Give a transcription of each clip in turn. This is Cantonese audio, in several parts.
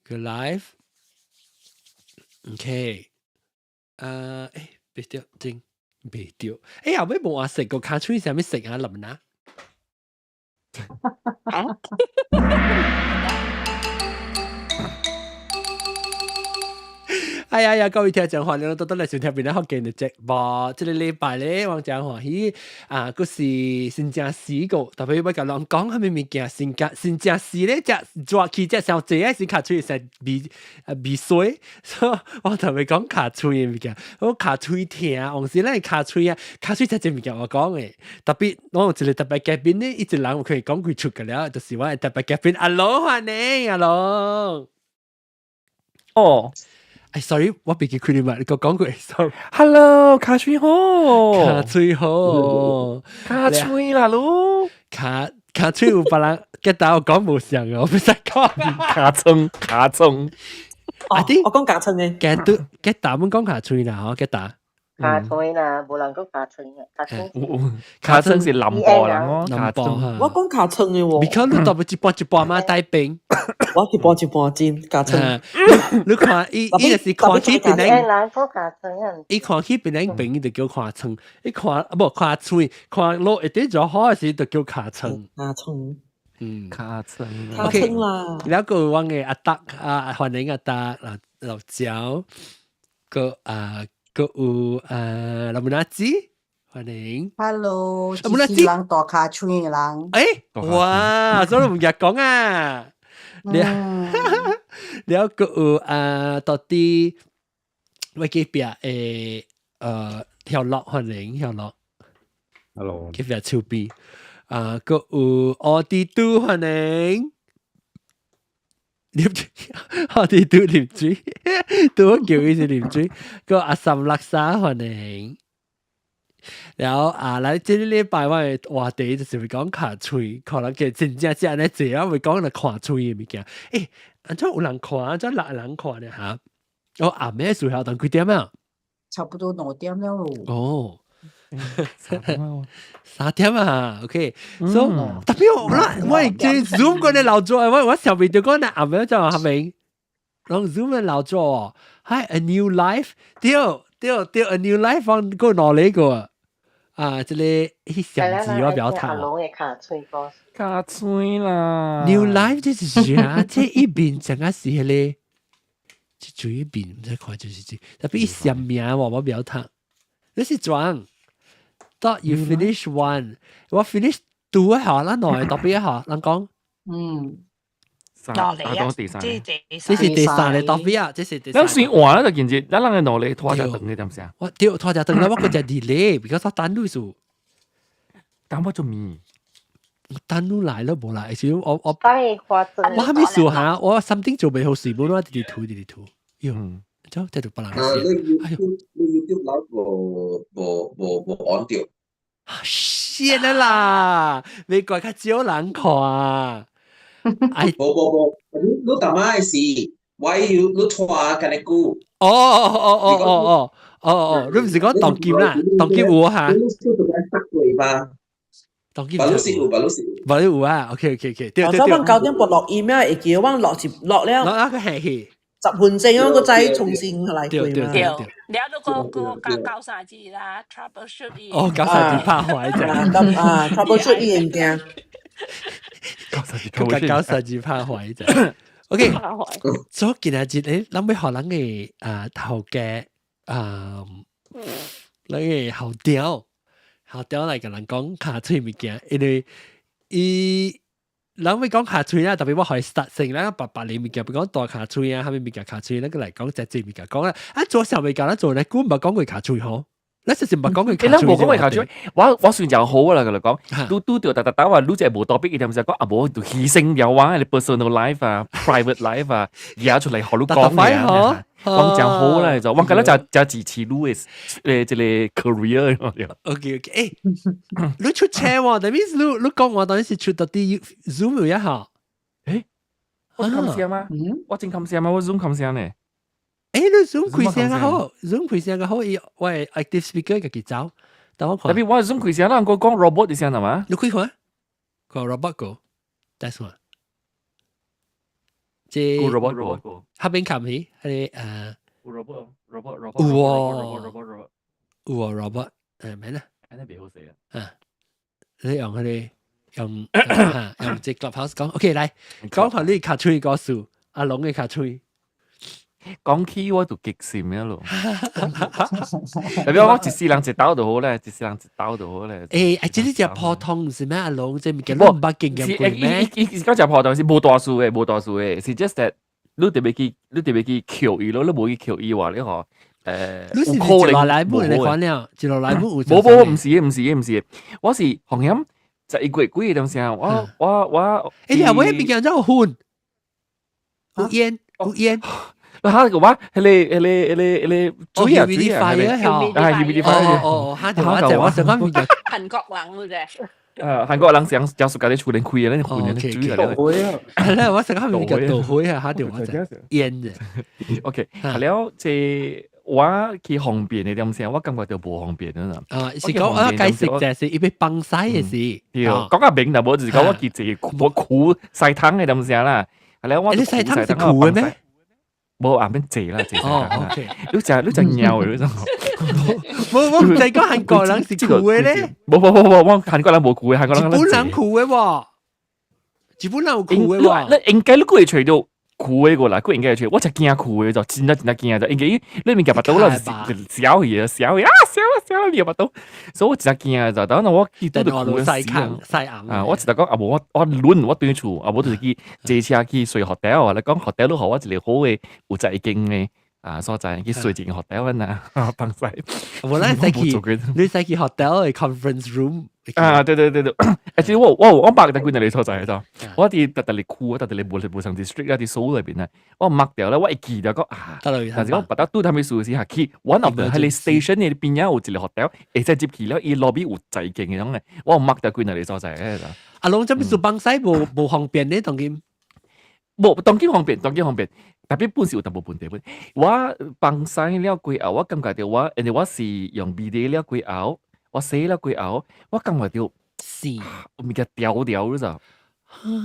個 live，OK，別掉正，別掉，後尾冇話食個卡吹上面食啊林啊，哎呀，各位聽眾歡迎到嚟收聽邊咧福建嘅節目。這個禮拜咧，我真歡喜啊！嗰是新正時個，特別要甲人講係咪物件新正時咧，只抓起只上濟啊，是卡吹成鼻水，所以我特別講卡吹嘅物件，我卡吹聽，往時咧卡吹啊，卡吹只物件我講嘅，特別我有一個特別嘉賓咧，一直人我可以講佢出嘅了，就是我嘅特別嘉賓阿龍歡迎阿龍。哦。sorry， 我別記佢哋嘛，你講句 sorry。Hello， 卡吹好，卡吹好，卡吹啦咯，卡吹有別人get到我講冇上嘅，我唔識講。卡稱。我講卡稱嘅，get到我講卡吹啦，我 get到。卡吹啦，冇人講卡稱嘅，卡稱是林波人咯，林波嚇。我講卡稱嘅喎。because 你特別一半嘛帶兵。我一半真卡稱。你看伊就是看起邊咧，人講卡稱啊。伊看起邊咧兵就叫卡稱，伊看唔卡吹，看落一啲就好時就叫卡稱。卡稱。卡稱。卡稱啦。แล้วก็ว่าไง阿德歡迎阿德老趙個有林木納子歡迎 ，Hello， 林木納子人大卡吹嘅人，哇，所以唔日講啊，แล้วก็到底我記邊跳落歡迎跳落 ，Hello， 記邊超 B 個有我啲都歡迎。我哋都念珠，都叫佢是念珠。個阿岑勒沙歡迎。然後嚟這啲禮拜我哋話題就是會講卡吹，可能嘅真正咧這樣會講嚟看吹嘅物件。安怎有人看，安怎六人看咧嚇？我暗暝時候等幾點啊？差不多5點了咯。哦。3點啊 ，OK， 所以特別我係 Zoom 嗰啲老咗，我上面就講咧，後尾就係咪？用 Zoom 嘅老咗，係 A New Life， 掉 A New Life 放個哪裡個啊？這裡相機我表態。卡吹啦 ，New Life 即係啊，即一邊整個是咧，即最一邊唔使看就是這，特別一上面我表態，你是裝。Thought you finish one， 我 finish two 一下啦，內特別一下，人講，落嚟啊，這是第三個特別啊，這是第三。咁算完啦，就件事，咱人嘅落嚟拖只等嘅，點先？我掉拖只等啦，我嗰只 delay，because 我等你數，等我做咩？我等你來了冇來，所以我太誇張。我還沒數下，我 something 做未好事，冇啦，delete，喲。就繼續不能先。你 YouTube live 冇 on 掉。shit 啦！美國較少人看。冇，你當咪是 why you 你拖咁樣久？你唔是講當劍啦？當劍有嚇？當劍冇有啊 ？OK， 我早晚9點半落 email， 會叫我落了。落個係。10分鐘我個再重新嚟過嘛。你都個教啥字啦 ？troubleshoot 哦，教啥字拍壞啫。troubleshoot 嘢嘅。教啥字拍壞啫。OK， 所以今日咧，諗起學人嘅頭嘅你嘅後調嚟同人講卡吹物件，因為諗起講卡吹啦，特別我可以實成啦，白你物件，比如講大卡吹啊，下面物件卡吹，那個嚟講隻物件講啦，做時候未教啦，做咧，估唔係講佢卡吹好。你實時唔係講佢卡吹。你冇講佢卡吹，我算就好啦，佢嚟講，都掉打話，你就係冇多逼嘅，點就講冇到犧牲有啊，你 personal life 啊 ，private life 啊，而家出嚟學你講嘅，講就好啦，就我覺得就支持 Louis 即係 career。OK， 你出車喎，但係你講我當時出到啲 Zoom 一下，我冚聲嗎？我正冚聲嗎？我 Zoom 冚聲呢？你 Zoom 開聲嘅好 ，Zoom 開聲嘅好，喂 active speaker 嘅幾招，但我看。特別我 Zoom 開聲啦，我講 robot 啲聲係嘛？你開看，個 robot 個 ，that's one。即個 robot 個，黑邊冚起，係robot 有 robot 咩咧？安尼袂好勢啊！你用佢哋用隻 Clubhouse 講，OK 嚟講下你卡吹個數，阿龍嘅卡吹。講起我就激心咗咯，特別我一世人一刀就好咧，一世人一刀就好咧。誒，即係只普通唔是咩？阿龍即係唔見攞唔捌經驗過咩？嗰隻普通是無大數嘅，無大數嘅，是 just that 你特別去求伊咯，你冇去求伊話你可你是一落來冇人嚟看了，一落來冇有。冇，唔是，我是紅險11月幾嘅東西啊，我你話我一邊叫做換，有煙。嚇個話，你注意啊，係嚇條話就我上翻面嘅韓國人嘅啫。韓國人想教授家啲處理開嘅，你換人注意啊！係啦，我上翻面嘅導會啊，嚇條話就煙啫。OK，แล้ว即我去方便嘅點先，我感覺就無方便啦。是講我解釋就係一邊崩西嘅事。對，講下明就冇，就是講我記住我苦曬湯嘅點先啦。แล้ว我你曬湯是苦嘅咩？冇眼邊謝啦，謝哦，OK，你隻鳥嚟嗰種。我唔係講韓國人是苦嘅咧。冇，我韓國人冇苦嘅，韓國人日本人苦嘅喎，日本人有苦嘅喎。你應該你會除到苦嘅個啦，佢應該係除，我就驚苦嘅就真係驚就，應該你面夾不到啦，小嘢，你夾到，所以我真係驚就，等我見到苦嘅細硬啊！我就講啊，我亂我對處啊，我就是去坐車去睡學校啊，你講學校都好，我一個好嘅有財經嘅。所在去睡一間 hotel 啊，幫曬。我咧使去，你使去 hotel 嘅 conference room。對。而且我擘得幾日你所在咗，我啲特嚟酷，特嚟冇上 district 啲數裏邊咧，我擘掉咧，我一記就講但係我不得都睇咩數先下去 ，one of the 喺你 station 嘅邊有一個 hotel， 而且接去了，伊 lobby 有濟勁嘅種嘅，我擘得幾日你所在嘅。阿龍這邊做幫西冇方便咧，當然冇當然方便。特別本事有淡薄本地本，我幫曬了幾後，我感覺到我是用 BD 了幾後，我寫了幾後，我感覺到我咪叫掉咗咋，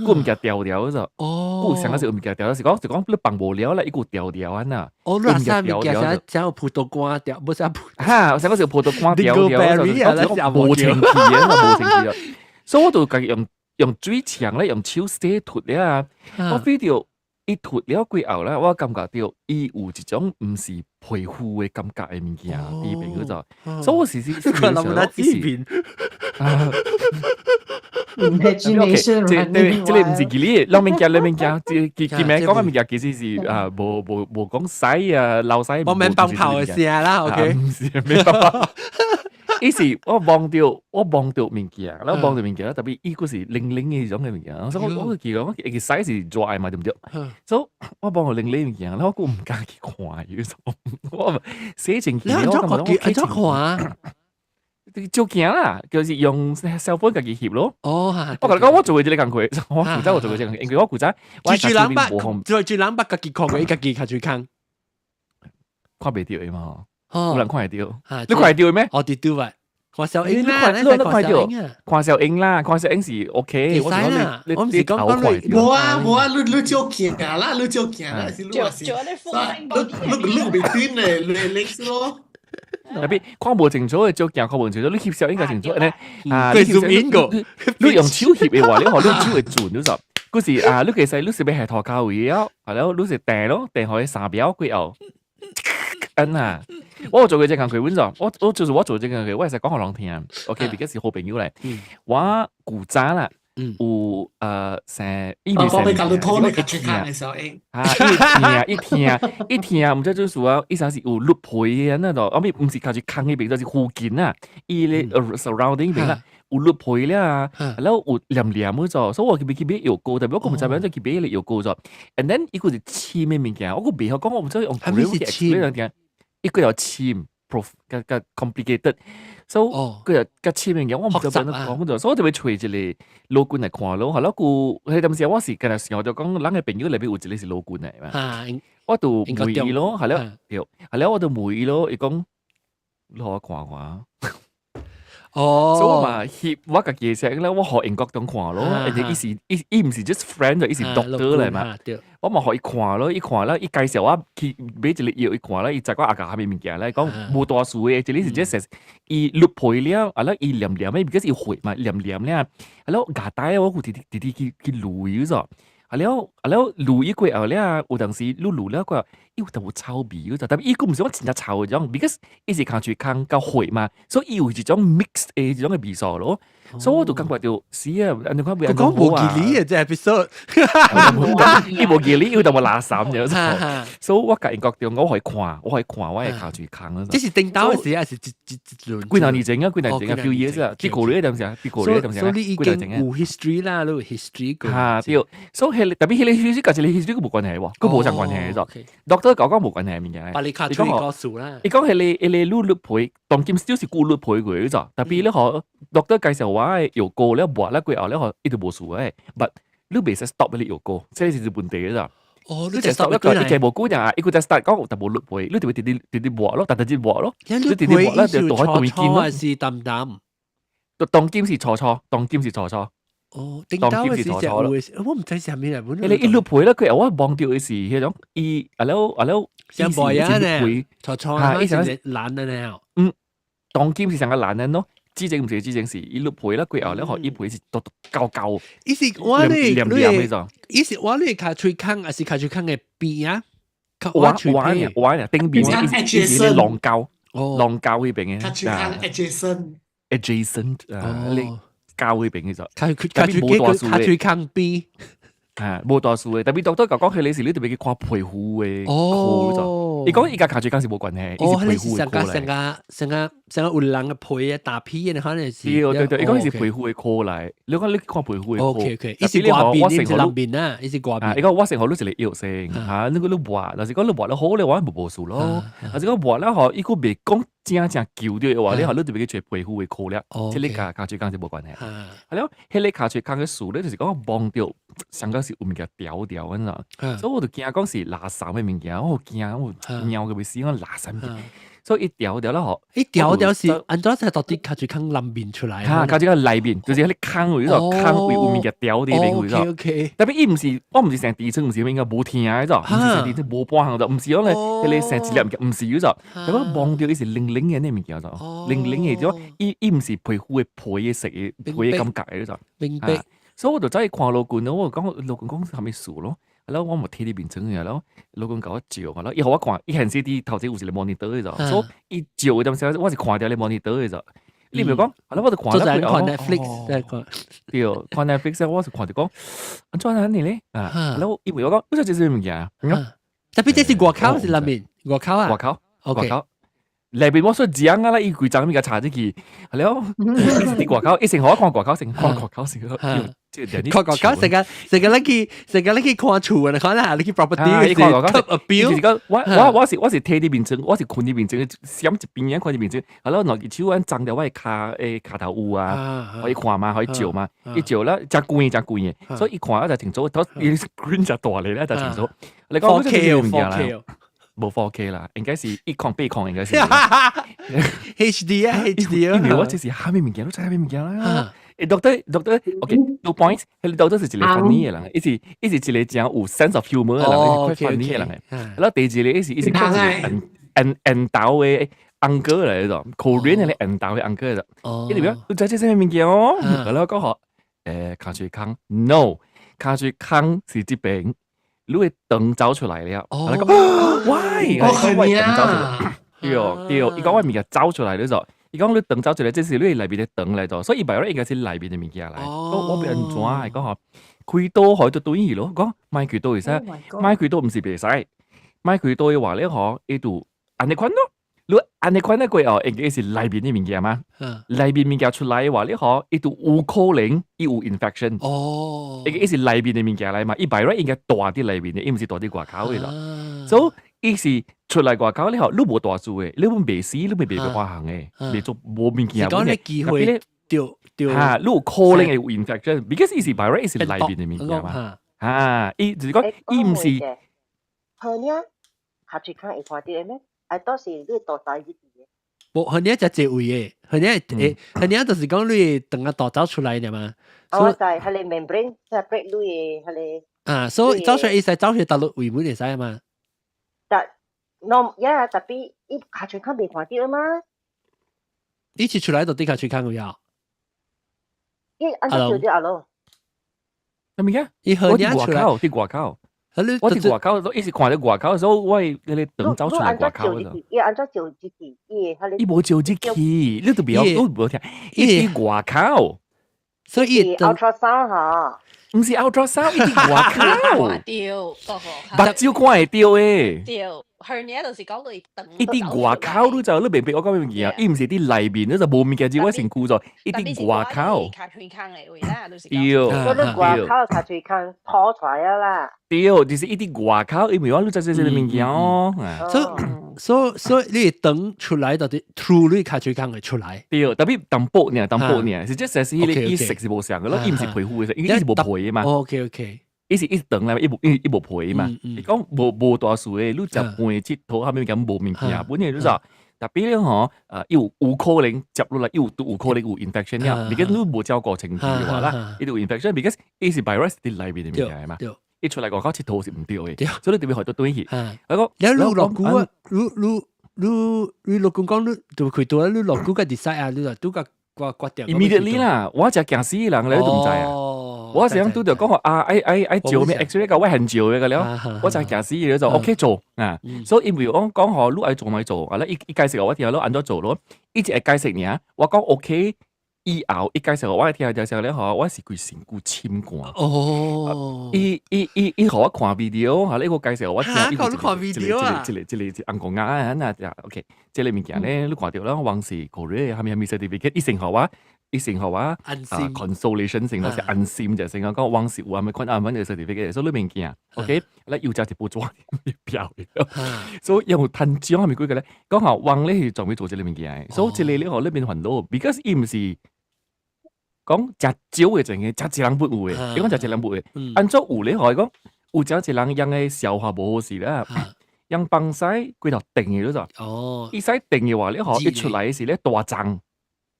我咪叫掉咗咋，我上嗰時我咪叫掉咗，是講你幫無了啦，一個掉啊呐，我亂晒咪叫想葡萄乾掉，冇想嚇，我上嗰時葡萄乾掉冇情氣啊，所以我就用最強咧，用手寫脱咧，我 video。伊脱了幾後咧，我感覺到伊有一種唔是皮膚嘅感覺嘅物件，啲邊嗰度，所以我時時可能冇得視頻。Imagination，即係唔是佢呢？兩面鏡，佢名講嘅物件其實是冇講洗啊，漏洗。我名崩炮嘅事啦 ，OK。唔是咩崩炮。伊是我望到物件，然後望到物件，特別伊嗰時零嘅種嘅物件，所以我記講，佢 size 是 dry 嘛，對唔對？所以我望到零物件，然後我唔敢去看嘅，我寫成件，你做看？照鏡啦，就是用 cellphone 自己翕咯。我講我做嘅啲咁佢，我負責我做嘅啲咁，因為我負責住冷巴，住冷巴自己看嘅，自己下最坑，看袂到嘅嘛。冇人看會到，你看會到咩？我哋到啊，看小英啦，看小英啦，看小英是 OK。我唔是講冇啊，你照鏡啦，你照鏡啦，是你話是，你未斷咧，你咯。特別看無清楚嘅照鏡，看無清楚，你翕小英嘅清楚咧。佢 zoom in 個，你用手翕嘅話，你學你手會轉咗就。嗰時你其實你是要係拖卡位啊，係咯，你是訂咯，訂可以3秒幾後。我做嘅只工佢本咗，我做只工佢，我係講學人聽 ，OK，而家是好朋友嚟。我古早啦，有成一年成一聽，唔知做數啊，一陣時有綠皮嘅那度，我咪唔是靠住坑嗰邊，就是附近啊，伊咧 surrounding 邊啦，有綠皮啦，然後有黏嗰咗，所以我佢俾油膏，但係我唔知點解佢俾你油膏咗 ，and then 一個是黐咩物件，我個鼻口講我唔知用佢嘅 explain 點。一個有簽 ，prof 嘅 complicated，so 佢又嘅簽嘅嘢，我唔知點講咗，所以我就會隨住你老官嚟看咯，係咯，佢點時我時近時我就講，冷嘅朋友裏邊有一個是老官嚟嘛，我就梅意咯，係咯，係咯，我就梅意咯，伊講攞我看看。所以嘛翕我家己嘅咧，我學英國當看咯，而且伊唔是 just friend 就伊是 doctor 嚟嘛，我嘛學伊看咯，伊看啦，伊介紹我去買一個藥，伊看啦，伊知我阿家下面物件咧，講無大事嘅，即係是 just 伊錄配了，啊啦伊黏黏嘅，because 伊血嘛黏黏咧，啊咯牙帶我弟去錄咗咗。啊แล้ว錄一個後咧，有當時錄了個，伊有淡薄臭味嗰陣，但係伊個唔是講真正臭嗰種 ，because 伊是靠住坑夠血嘛，所以伊有一種 mix 嘅一種嘅味素咯，所以我就感覺到是啊，你看佢講無記理嘅即係 episode，伊無記理，伊淡薄垃圾咗，所以我個人覺得我可以看，我係靠住坑嗰陣。即是頂到嘅時還是一輪？幾年整啊，few years 啊，啲過嚟咁時，啲過嚟咁時，所以已經有 history 啦，都有 history 個。嚇，對，所以特別係你 history 同你 history 個冇關係喎，個冇相關係咗。doctor 講冇關係嘅嘢。把你卡出個數啦。你講係你錄配，當今still 是顧錄配嘅啫。特別咧學 doctor 介紹話藥膏咧薄咧佢後咧學一條冇數嘅，but 你未使 stop 你藥膏，即係是本地嘅咋。哦，你就 stop 一個，你就冇估人啊，一個就 start 講就冇錄配，你就會啲薄咯，但係啲薄咯，你啲薄咧就當係見咯。是淡淡，當今是錯，當今是錯。哦，當今是錯咯。我唔知係咩嚟，你一錄配咧，佢我忘掉嘅是嗰種伊阿佬像博人咧，錯，係成懶嘅咧。當今是成個懶人咯。之前唔是之前是，伊錄配啦，佢後咧學伊配是都舊。伊是我咧，黏種。伊是我咧卡喙孔，還是卡喙孔嘅邊啊？我頂邊伊是浪膠嗰邊嘅。卡喙孔 adjacent 啊，你膠嗰邊嘅就。卡喙孔邊。冇大數嘅，特別doctor講起你時，你特別去看皮膚嘅科咗。你講依家卡住間是冇關係，哦，係皮膚嘅科嚟。成個有人嘅皮啊，大皮嘅可能是。對，你講是皮膚嘅科嚟。你講你看皮膚嘅科。OK，伊是掛邊，伊是南邊啊，伊是掛邊。你講我成日都是嚟藥性嚇，你講你畫，但是講你畫得好，你話冇數咯。但是講畫咧嗬，伊個未講正舊啲嘅話，你係你特別去做皮膚嘅科咧，即係你卡住間是冇關係。係咯，喺你卡住間嘅數咧，就是講忘掉上個。是有物件掉咁樣，所以我就驚講是垃圾嘅物件，我驚我尿嘅會死講垃圾物件，所以一掉咧嗬，一掉是按照係到底卡住坑南邊出嚟，卡住個內邊，就是喺啲坑位度，坑位有物件掉啲邊位度。特別伊唔是，我唔是成地層，唔是應該冇聽嘅啫，唔是成地層冇半行就，唔是講你成一粒物件，唔是嘅啫，但係忘掉伊是零零嘅呢物件就，零零嘅咗，伊唔是皮膚嘅皮嘅食嘅皮嘅感覺嘅就，明白。所以我就走去看老官咯，我講老官講係咪數咯？然後我咪睇啲面整嘅咯，老官教我照嘅咯。以後我看，伊現時啲頭先有時你 monitor 嘅啫，所以伊照嗰陣時，我是看掉你 monitor 嘅啫。你咪講，係咯，我就看咗佢。Netflix，對，看 Netflix，我就看住講，安怎樣咧？然後伊咪我講，呢隻係咩物件啊？特別這是外口是裏面，外口啊，外口。內邊我所講啊啦，伊規張咪個查咗佢，係咯，啲外口，一成我看外口，成看外口成個，看外口成個你去看厝啊，可能你去 property 看外口 appeal。我是睇啲面整，我是看啲面整，閃一邊眼看啲面整，係咯，攞隻手按掙掉我嘅卡頭烏啊，可以看嘛，可以照嘛，一照啦，真貴嘅，所以一看咧就停咗，佢 screen 就大嚟咧就停咗。你講 4K 冇 4K 啦，應該是一抗背抗，應該是 HD 啊 HD 啊。因為我這是下面物件，都睇下面物件啦。doctor，OK，2 points，佢 doctor 是一個 funny 嘅人，伊是一個講有 sense of humour 嘅人，quite funny 嘅人嘅。然後第二個伊是講印度嘅 uncle 嚟咗 ，Korean 嘅印度嘅 uncle 嚟。因為咩？你睇這咩物件哦？然後講學卡住坑 ，no， 卡住坑是這邊。你會燈走出嚟了，我講喂，我燈走出嚟，對，伊講我物件走出嚟咧就，伊講你燈走出嚟，即是你內邊嘅燈嚟咗，所以白咧應該是內邊嘅物件嚟。我俾人怎係講嚇，開刀開到對伊咯，講買開刀會使，買開刀唔是別使，買開刀嘅話咧嗬，呢度按你款咯。如果按你看那個哦，應該是內邊啲物件嘛，內邊物件出來嘅話，你可伊都有可能伊有 infection，應該是內邊嘅物件嚟嘛，伊virus應該大啲內邊嘅，伊唔是大啲外口嘅啦。所以伊是出來外口，你可你冇大數嘅，你冇未死，你未發行嘅，未做冇物件。講你機會掉嚇，你有可能係有 infection，because 伊是 virus 是內邊嘅物件嘛，伊就是講伊唔是。佢呢？下住坑會快啲咩？I thought 是呢度大啲嘅。無，佢呢一隻節位嘅，佢呢就是講你等下度走出來嘅嘛。我就係你 membrane separate 你係你。啊，所以走出來，伊使走去大陸位門嚟使嘛。但特別伊卡嘴看未看到嘛？伊次出來就啲卡嘴看有呀。伊按照條條咯。係咪嘅？伊佢呢出來，啲外口。我啲外口，一時看到外口嘅時候，喂，你等走出嚟外口嗰度。伊按照照支器，伊冇照支器，呢度邊有都冇聽。伊啲外口，所以 ultrasound 嚇。唔是 ultrasound，伊啲外口。掉，白照看會掉誒。掉，去年就是講你等。伊啲外口都就你明我講咩嘢啊？伊唔是啲裏邊，你就冇面嘅字，我成顧咗。伊啲外口。卡嘴坑嚟會啦，就是掉。嗰啲外口卡嘴坑拖出來啊啦。掉，就是伊啲外口，伊咪話你就係物件哦。所以你等出來就啲 through 你卡嘴坑會出來。掉，特別淡薄呢，是即係實你伊食是冇上嘅咯，伊唔是皮膚嘅，伊是冇皮嘅嘛。OK。伊是一等咧，伊無皮嘛。你講無大數嘅，你食飯佚佗，後面咁無物件，本嚟都就特別咧嗬，有可能接落嚟有可能有 infection 啦。because 你無照過程序嘅話啦，有 infection，because 伊是 virus 啲裏邊嘅物件嘛。一出嚟外口佚佗是唔對嘅，所以你特別學到對去。我講你落股啊，你落股講你就佢到你落股嘅 decide 啊，你就都個刮掉。immediately 啦，我就驚死人，你都唔知啊。我成日都就講話啊，照咩 X-ray 個，我係照嘅了，我就係驚死嘢就 OK 做啊。所以因為我講學你愛做咪做，啊咧一介紹我聽咯，按咗做咯，一直係介紹你啊，我講 OK。以後一介紹我聽嘅時候咧，我是佢成股簽過。哦，伊學我看 video，嚇呢個介紹我聽。嚇，看 video 啊？即係硬講啊，OK，即係你物件咧，你看到啦，往時嗰啲係咪 certificate？一成學話consolation 成個是安心就成個講往時話咪看啱嘅 certificate，所以你物件 OK，咧要就係部裝表嘅，所以有吞獎係咪嗰個咧？講下往咧做咩做這類物件？所以即係你學呢邊很多 ，because 伊唔是。講食少嘅淨係食一人不有嘅，你講食一人不嘅，按照有咧，可以講有食一人養嘅消化無好事啦，養崩西幾頭定嘅咯就，伊使定嘅話咧，可一出嚟時咧大脹，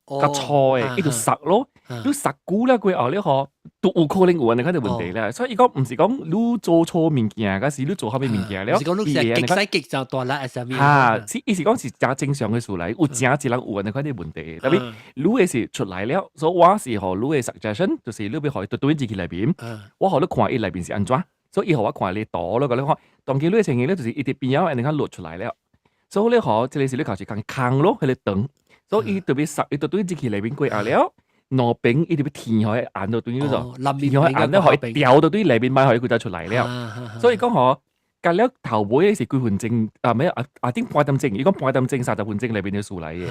較粗嘅，伊就實咯，你實久咧幾後咧可都有可能有人哋睇到問題啦，所以講唔是講你做錯物件，嗰時你做後邊物件咧，是講你係極細極就大啦，係咪？嚇，意思講是正正常嘅事嚟，有正一人有人哋睇到問題，特別你嘅是出嚟了，所以我是學你嘅 suggestion，就是你俾學對自己裏邊，我學你看伊裏邊是安怎，所以學我看你多咯，咁你看，當見你嘅情形咧，就是一啲變樣，人哋落出嚟了，所以你學即係是你求住扛咯，喺你等。所以特別實，伊對自己裏邊貴下了，攞餅伊特別填開眼到對呢度，填開眼咧可以掉到對裏邊買可以佢就出嚟了。所以講嗬，隔了頭尾是幾分鐘咩啲半點鐘，如果半點鐘30分鐘裏邊嘅數嚟嘅。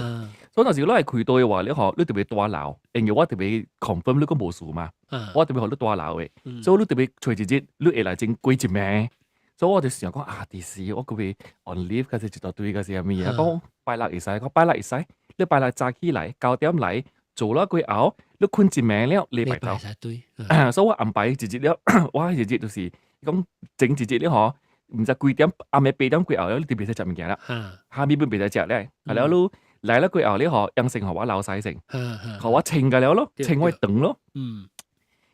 所以有時攞嚟佢對嘅話，你學你特別多鬧，因為我特別 confirm 你個冇數嘛，我特別學你多鬧嘅，所以你特別隨自己你嚟整貴一名。所以我就成日講第時我嗰邊 on leave 嗰時就對嗰時係乜嘢？講拜六會使，講拜六會使，你拜六早起嚟9點嚟做啦，佢後你困一名了，禮拜頭。所以我安排直接了，我直接就是講整直接了嗬，唔知幾點暗暝8點佢後了，你特別使食物件啦，下面邊別使食咧，係了你嚟啦佢後你嗬養成學我鬧晒成，學我稱㗎了咯，稱我等咯，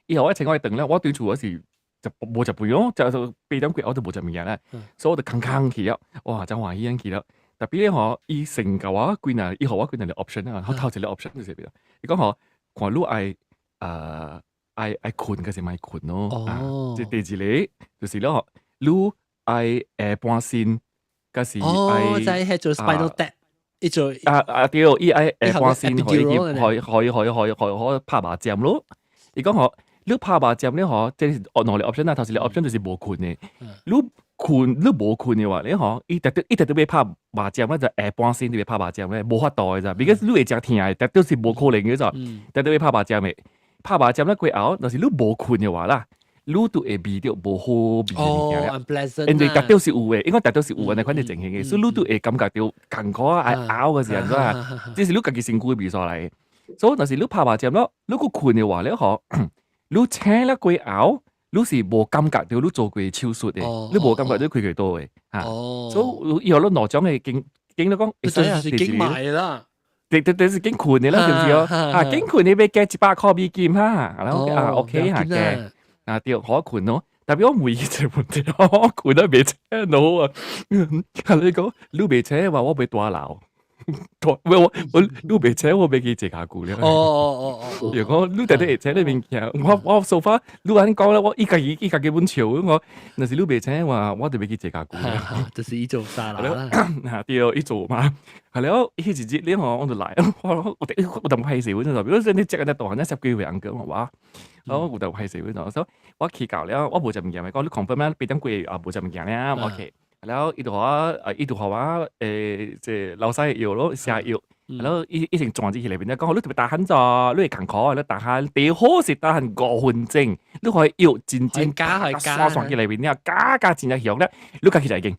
以後我稱我等咧，我對住嗰時。就冇就背咯，就8點佢我就冇就物件啦，所以我就坑起了，哇！真歡喜起了。特別咧，我伊成嚿啊，幾難，以後我幾難嘅 option 啊，我頭一個 option 就是邊？你講我看你愛困嘅時咪困咯，即第二個就是咧，你愛下半身嘅時愛，就係做 spinal tap，一做對，伊愛下半身可以拍麻將咯。你講我。你拍麻將咧，嗬，即係按我哋 option 啦。頭先你 option 就是冇困嘅。你冇困嘅話，你嗬，一直都俾拍麻將咧，就下半身都俾拍麻將咧，冇法度嘅咋。because 你會食甜嘅，都是冇可能嘅咋。但都俾拍麻將嘅，拍麻將咧佢後，但是你冇困嘅話啦，你都會變到冇好變嘅嘢。人哋都是有嘅，應該都是有嘅，佢哋情形嘅，所以你都會感覺到艱苦啊、拗嘅時候啦。即是你自己辛苦嘅比賽嚟，所以但是你拍麻將咯，你個困嘅話咧，嗬。你請了佢後，你是冇感覺到你做過手術嘅，你冇感覺到佢幾多嘅嚇，所以以後你攞獎嘅經都講，就是經買啦。是經困嘅啦，是唔是哦？啊，經困你俾加100塊美金哈，然後OK 下嘅，對，可困咯。但係我每一隻問題，我困得未車腦啊！你講你未車話我俾大鬧。我你未請我俾佢借下股咧。如果你第啲請你面嘅，我數翻，你話你講啦，我依家幾本潮，我那是你未請話，我哋俾佢借下股咧。就是一做沙啦。對，一做嘛。係咯，一時節呢我就嚟，我就係社會就，如果你借得多，那10幾位人講話，我就係社會就，所以我企教咧，我冇就唔見咪講你 confirm 啦，俾點貴冇就唔見啦 ，OK。แล้วอีตัวว่าเจเราใส่เอวแล้วเสียเอวแล้วอีสิ่งจวนที่เห็นเลยเป็นก็รู้ตัวตาหันจอรู้ขังคอแล้วตาหันเตะโหสิตาหันก่อหุ่นจริงรู้คอยเอวจริงจริงก้าสองที่เลยเป็นก้าจริงจะเหี่ยวแล้วรู้กันที่ไหนจริง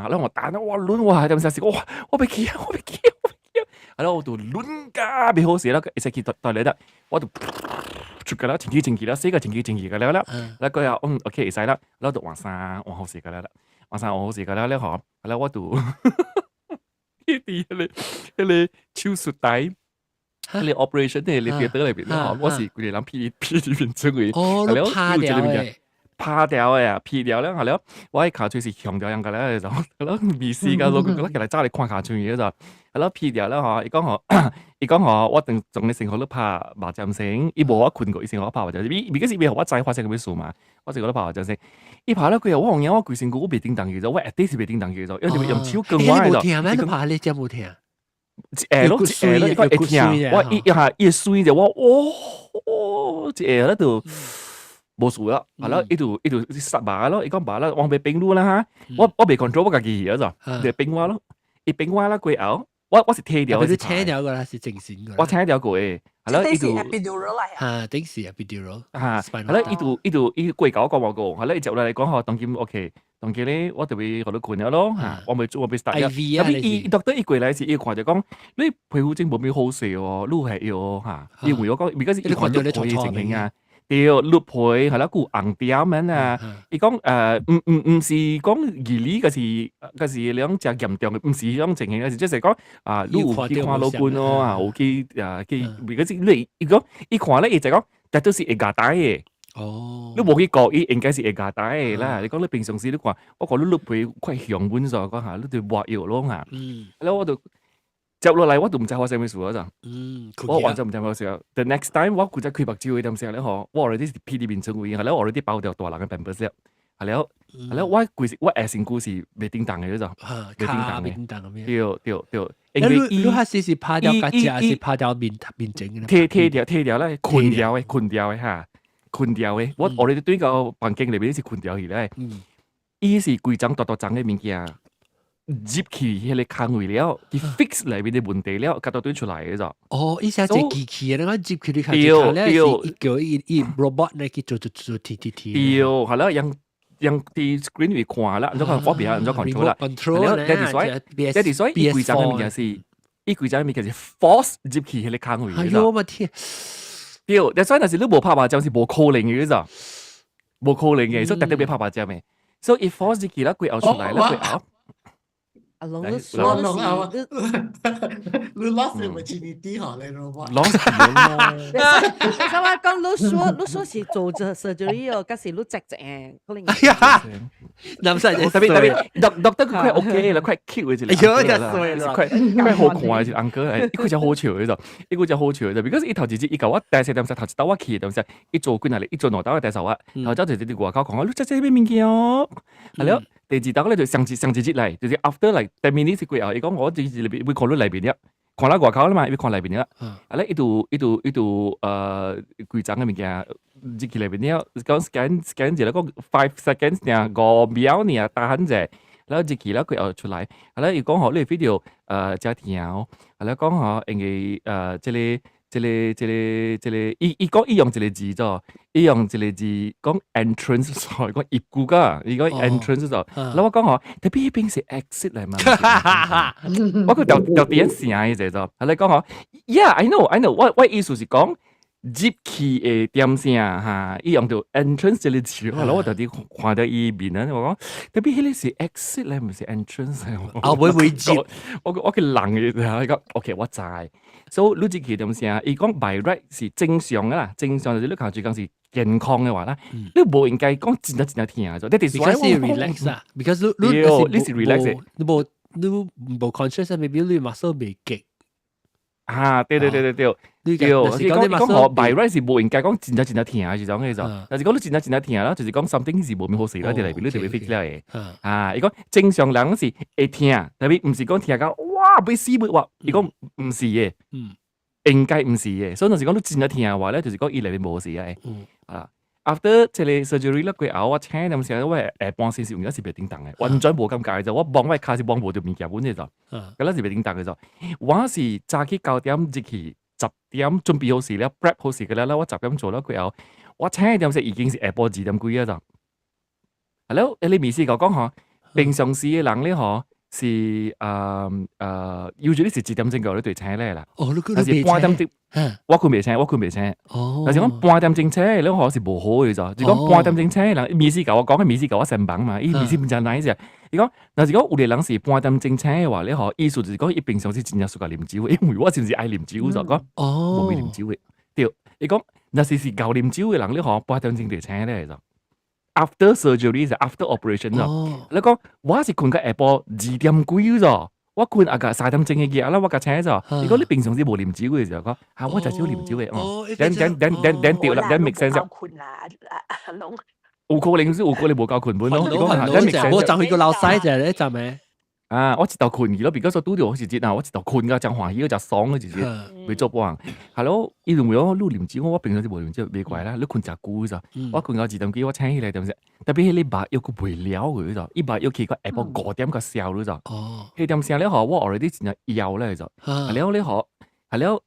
แล้ว我打那哇ลุ้น哇就係哇我被ขี้แล้วตัวลุ้นก้าไปโหสิแล้วก็ไอ้สิ่งต่อเลยละว่าตัวชุดกันแล้วจริงแล้ว四個จริงกันแล้วก็โอเคใส่แล้วตัว往後時กันแล้ว晚上我好時間咧，嗬，咧我度呢啲你超縮底，你 operation 你theater裏邊咧，我時佢哋諗 P 裏邊出去，係咯，怕掉嘅，P 掉咧，係咯，我喺卡隨時強掉人嘅咧，就係咯，未試㗎，我覺得其實揸你看卡隨嘢就係咯 P 掉咧，嗬，伊講我仲你成個都怕麻將聲，伊冇我困過，以前我怕麻將聲，而家是未學我仔發生咁嘅數嘛，我成個都怕麻將聲。伊拍咧佢又我講嘢，我攰成個我未叮當嘅咗，我一啲是未叮當嘅咗，因為用超更歪咗。你冇聽咩？你拍你真冇聽。咯，一個聽，我一衰就我咧就冇數啦，係咯，呢度實把咯，伊講把啦，我被冰嚕啦嚇，我被 control 我家己嘢咗，就冰蛙咯，一冰蛙啦佢咬，我是踢掉，佢聽掉㗎啦，是正線㗎。我聽掉過誒。係咯，呢度係頂時 epidural 係咯，呢度貴搞講話個，係咯，就嚟講下當劍 OK，當劍咧我就會學到困咗咯，我咪 start 啊，特別伊讀得伊貴嚟時，伊看就講你皮膚症冇咩好勢喎，你係要嚇，因為我講而家是伊看咗可以情形啊。對，綠皮係啦，顧紅點樣啊？伊講唔是講義理嗰時兩隻嚴重嘅，唔是種情形嘅，即係講你有看老官咯，有去嗰時你講伊看咧，伊就講，但都是會夾帶嘅。你冇去講，伊應該是會夾帶嘅啦。你講你平常時你看，我講你綠皮快向本咗，講下你對滑藥咯嚇。แล้ว我就接落嚟我都唔知發生咩事嗰陣，我完全唔知咩事。The next time 我估就開白照嗰陣時咧，嗬，我 already 是 P 啲變成會，係咧 already 爆掉大人嘅病本先，係咧我誒成故事未叮當嘅嗰陣，未叮當嘅，對，因為你係是拍掉架架，是拍掉面整嘅，踢掉咧，困掉嘅嚇，困掉嘅，我 already 對個環境裏邊是困掉嘅咧，伊是規張大張嘅物件。接起迄個坑位了，佢 fix 裏邊啲問題了，夾到對出來嘅咋？伊成隻機器啊，你接起你睇咧，叫伊 robot 咧去做踢。對，係啦，讓啲 screen 會看啦，咁就方便啊，咁就 control 啦。That is why 伊規張嘅物件是，伊規張嘅物件是 force 接起迄個坑位嘅咋？哎呦我天！對，但係嗰陣時你冇拍麻將是冇可能嘅咋，冇可能嘅，所以特別拍麻將嘅，所以 force 接起啦，佢咬出來啦，佢咬。Along No, 你 lost the virginity 嗬，你老婆。lost 咗咯。所以講你說是做咗 surgery 哦，嗰時你直誒，可能。哎呀，諗晒特別，doctor 佢 OK 啦，佢 cute 嘅啫。哎呀，衰啦，佢好看嘅，uncle 係，佢就好潮嘅就，佢就好潮嘅就，because 伊頭直接伊舊我第四點頭到我去，咁時伊做官嚟，伊做內鬥嘅第十啊，然後就直接啲外口講，你即咩物件哦，係咯。第二道咧就上節嚟，就是 after 嚟10 minutes 佢又，伊講我直接會看到裏邊嘅，看到外口啦嘛，會看裏邊嘅，啊咧，呢度規章嘅物件，接起裏邊咧，講 scan 住咧，講5 seconds 呢，5秒呢，打緊隻，然後接起咧佢又出嚟，啊咧，伊講學呢個 video 加條，啊咧講學應該即係伊講伊用一個字咗，伊用一個字講 entrance 咗，講入股噶，伊講 entrance 咗。然後我講嗬，特別邊是 exit 嚟嘛？我佢掉點聲嘅就，係你講嗬 ，Yeah，I know，我意思是講入去嘅點聲嚇，伊用到 entrance 這裡詞，然後我特啲看到伊面咧，我講特別迄個是 exit 咧，唔是 entrance 咧。會接我嘅人嘅嚇，講 OK 我知。所以你入去點聲，伊講 by right 是正常嘅啦，正常就是你靠住講是健康嘅話啦，你冇應該講真聽咗。That is why 你 relax 啊，because 你是 relax 你冇 conscious 未必你 muscle 未激。啊，對，講你講 by right 是冇應該講真聽係種嘅就，但是講你真聽啦，就是講 something 是冇咩好事啦，啲嚟邊你特別 fix 啦嘅，啊，伊講正常人是會聽，特別唔是講聽講哇被死沒話，伊講唔是嘅，應該唔是嘅，所以就是講你真聽嘅話咧，就是講伊嚟邊冇事嘅，啊。After 這裡 surgery 啦，佢咬我請咁時候，我下半身是用咗是別叮當嘅，完全冇咁解就，我幫我卡是幫冇條物件本嘅就，咁啦是別叮當嘅就，我是早起9點入去10點準備好事啦 ，prep 好事嘅啦，我10點做啦，佢咬我請點時已經是下晡2點幾啊就，係咯，你未試過講嗬，平常時嘅人咧嗬。是usually 是2點鐘過你對車咧啦，但是半點鐘，我佢未請，但是講半點鐘車，你可是無好嘅咋，就講半點鐘車，人意思教我講嘅意思教我成班嘛，意思唔就係啫，你講，但是講有啲人是半點鐘車嘅話，你可意思就是講，伊平常時真係屬個啉酒嘅，因為我就是愛啉酒就講，冇咩啉酒嘅，對，你講，但是夠啉酒嘅人，你可半點鐘對車咧就。After surgery 就 after operation 咗，你講我是困個下晡2點幾咗，我困阿個3點鐘嘅嘢啦，我架車咗。如果你平常時冇啉酒嘅時候講，我就少啉酒嘅，等掉啦，等 make sense 就。困啦，阿龍。有可能冇夠困本咯。你講我就去個老細就咧就咩？啊！我一道困咯，because 拄着好時節啊，我一道困噶，真歡喜，真爽嘅時節，未做幫。Hello，伊認為我錄啉酒，我平常時無啉酒，袂怪啦。你困真久咋？我困到2點幾，我醒起來點先？特別係你把藥佢未了嘅咋，伊把藥佢個下晡5點個燒咗咋。迄點聲咧嗬，我 already 真係枵咧咋。係了咧嗬，係了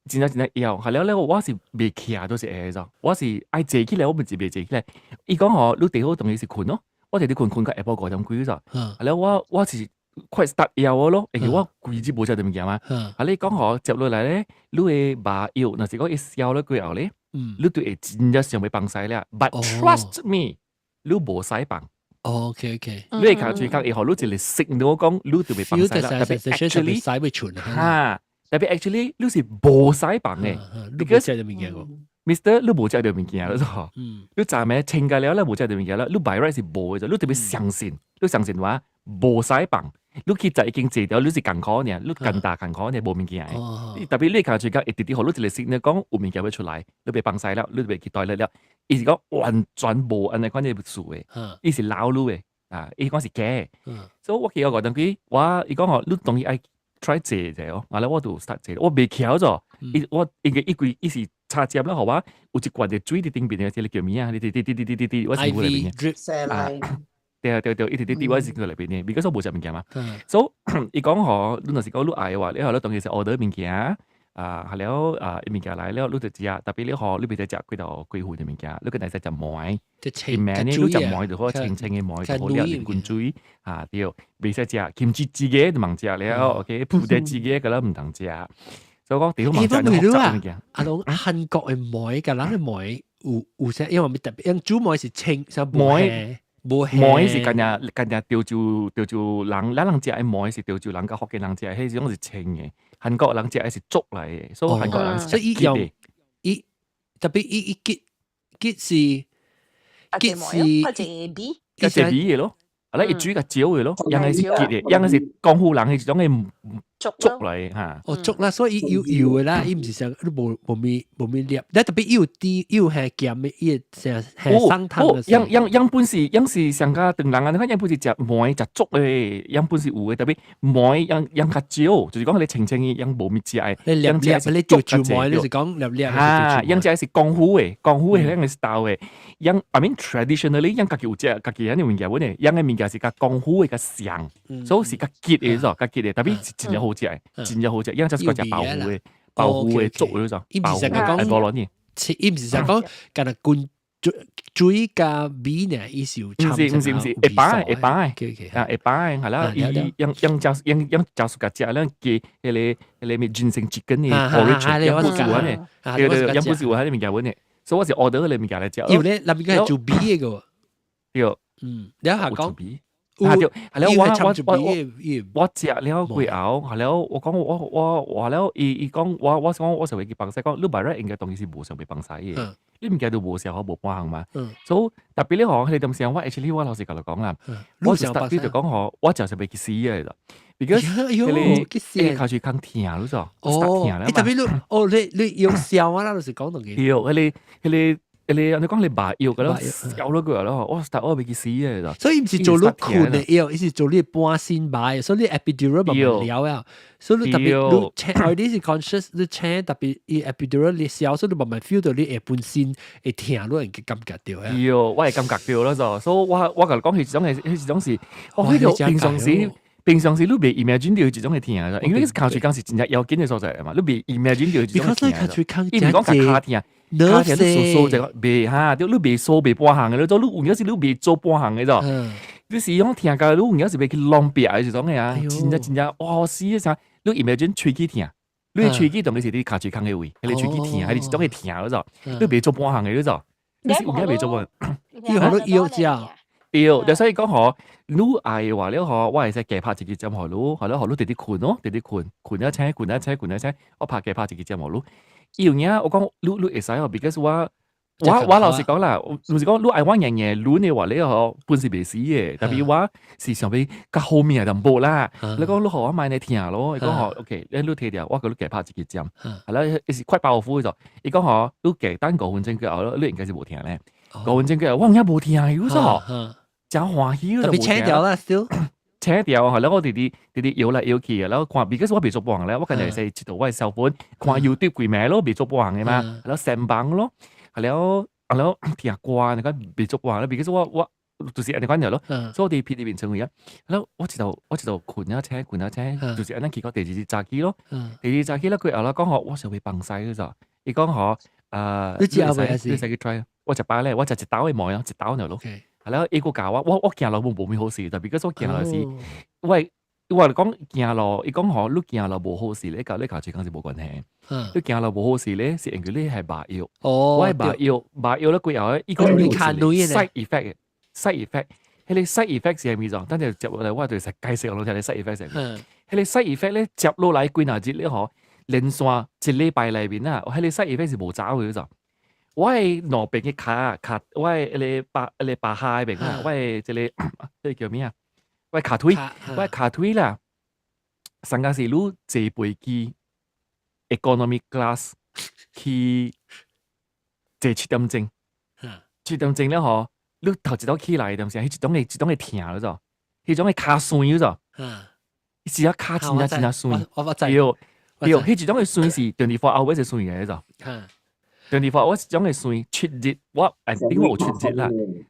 真係枵，係了咧我是未徛到是會咋，我是愛坐起來，我唔是未坐起來。伊講嗬，你最好當然是困咯。我哋啲困個下晡5點幾咋，係咧我是快 start 枵咯，而且我規日冇食到物件嘛。係你講我接落嚟咧，你會把藥，嗱是講一燒咧佢後咧，你對會真係想要幫曬咧。But trust me，你冇使幫。OK，你係靠住講以後，你就嚟食到我講，你就會幫曬啦。特別 actually 使會存嚇，特別 actually 你是冇使幫嘅，你冇食到物件個。Mr. 你冇食到物件啦，嗬！你暫咩清㗎了，你冇食到物件啦。你 by right 是冇嘅啫，你特別相信，你相信話冇使幫。你其實已經做到，你是健康嘅，你更大健康嘅冇物件嘅。特別你靠住講一啲啲好，你就嚟識你講有物件會出來，你被幫曬啦，你被期待了。伊是講完全冇安尼款嘅事嘅，伊是老路嘅，啊，伊講是假。所以我其實我覺得佢，伊講我你當伊愛 try 做啫哦，然後我就 start 做，我未曉咗，我應該伊是。插接啦，好嘛？有一罐嘅水喺頂邊嘅，即係叫咩啊？啲，我是過嚟邊嘅。對，一啲，我是過嚟邊嘅。because 我冇食物件嘛。所以伊講嗬，你若是講你愛嘅話，你後咧當其實 order 物件啊，係了物件來了，你就食。特別你嗬，你別再食幾道幾款嘅物件，你個第時就梅，啲咩呢？你就梅就好清清嘅梅，就好了連罐水啊，對，別使食kimchi自己就盲食了，OK，葡萄自己個啦唔同食。所以講地方網站都複雜嘅。阿龍韓國嘅梅，㗎，人嘅梅有些，因為特別，因煮梅是清，就梅是近日潮州人食嘅梅是潮州人甲福建人食，迄種是清嘅。韓國人食嘅是粥嚟嘅，所以韓國人所以用特別伊結是嘅咯。啊！你煮個椒嘅咯，人係是結嘅，人係是江湖人係一種嘅粥嚟嚇。粥啦，所以要嘅啦，伊唔是成都冇咩粒，但特別要啲要係鹹嘅，伊成係生湯嘅。樣是上加長人啊！你看樣本是食梅食粥嘅，樣本是有嘅，特別梅樣較椒，就是講你清清嘅樣冇咩食嘅。樣食你條梅，你是講粒嚇，樣食係江湖嘅樣係 style 嘅。樣 I mean traditionally 樣家己有食，家己啲物件本嚟，樣嘅物件是較江湖嘅較香，所以是較結嘅咗，較結嘅，特別是真係好食嘅，真係好食。樣就是講食爆糊嘅粥嗰種，爆糊係無論嘅。伊唔是成講，今日水加 B 呢，伊是有唔是，會擺啊，會擺係啦，用教數個食啦，嘅你咪轉成 chicken 嘅 orange，有冇試過呢？有冇試過喺你面嘅揾呢？所以我是 order 你面嘅嚟食。有咧，那邊個係做 B 嘅個。有，你下講。係了，我食了貴後，係了，我講我了，伊講我就會去幫曬講，你白人應該當然是無上被幫曬嘅。你唔記得無時候冇幫嘛？所以特別咧，佢哋咁時候，我 actually 我老實講講啦，我就特別就講嗬，我就被佢死嘅啦。because 佢靠住更甜咯，就特別你用笑啊啦，老實講到嘅。有你講你白藥嘅咯，笑咗句咯，我被佢死嘅啦。所以唔是做碌款嘅藥，而是做你半先白，所以你 epidural 唔了啊。所以你特別你 check，我啲是 conscious，你 check 特別你 epidural 你笑，所以你慢慢 feel 到你下半身會甜咯，人嘅感覺到啊。有，我係感覺到咯，就所以我同你講，佢種是，呢個平常時你未 imagine 到這種嘅甜啊，因為靠住當時真係有經濟所在啊嘛，你未 imagine 到這種甜啊。伊唔講卡甜啊。卡甜你數就未嚇，你未數未半行嘅，你有時你未做半行嘅啫。你是用甜嘅，你有時未去浪別嘅這種嘅啊，真正哇死一陣，你 imagine 吹機甜，你吹機同你是啲卡住坑嘅位，你吹機甜係你這種嘅甜嗰種，你未做半行嘅嗰種，你是有嘢未做半，要好多要知。對，就所以講嗬，你愛話了嗬，我係使夾拍自己針河路，係咯，河路地啲困咯，地啲困一車，我拍夾拍自己針河路。要嘢，我講你會使哦 ，because 我老實講啦，老實講，你愛玩樣嘢，你話你嗬本事未死嘅，特別話是上邊較後面就唔報啦。你講你學我買你聽咯，你講學 OK，你睇掉，我講你夾拍自己針，係啦，是快爆苦嘅就，你講學你夾單個換證據後，你應該是冇聽咧，個換證據我而家冇聽嘅，咗。真歡喜咯！特別扯掉啦，still 扯掉係啦，我哋搖嚟搖去嘅，然後看，because 我未做幫咧，我近日係知道我係手本，看 YouTube 幾咩咯，未做幫嘅嘛，然後成班咯，然後聽歌，你講未做幫咧，because 我就是人哋講嘢咯，所以我哋片裏邊成為啊，然後我知道困一車，就是安尼結果第二隻炸機咯，第二隻炸機咧佢後啦講學，我就會崩曬嘅咋，伊講學你知後尾你使去 try，我就擺咧，我就一刀去望啊，一刀嚟咯。係啦，伊個教我行路冇咩好事，特別嗰種行路是，我講行路，伊講嗬，你行路冇好事咧，你靠住講是冇關係。你行路冇好事咧，是因為你係白藥。我係白藥咧，佢又伊講你看到嘅 side effect，迄個 side effect 是係咩狀？等陣接落嚟，我對實解釋我睇你 side effect 係咩？迄個 side effect 咧，接落嚟幾廿日咧，嗬，連續一禮拜裏邊啊，迄個 side effect 是冇走嘅咋。我係攞邊嘅卡，我係你把下邊啊，我係即叫咩啊？我係卡推啦。上個是你坐飛機 economic class 去坐7點鐘，7點鐘咧嗬，你頭一道起來點先？迄種嘅疼咗咋？迄種嘅卡酸咗咋？是啊，卡真係酸。有，迄種嘅酸是24 hours 嘅酸嘅咋？24 hours 種嘅酸出熱，我點我出熱啦？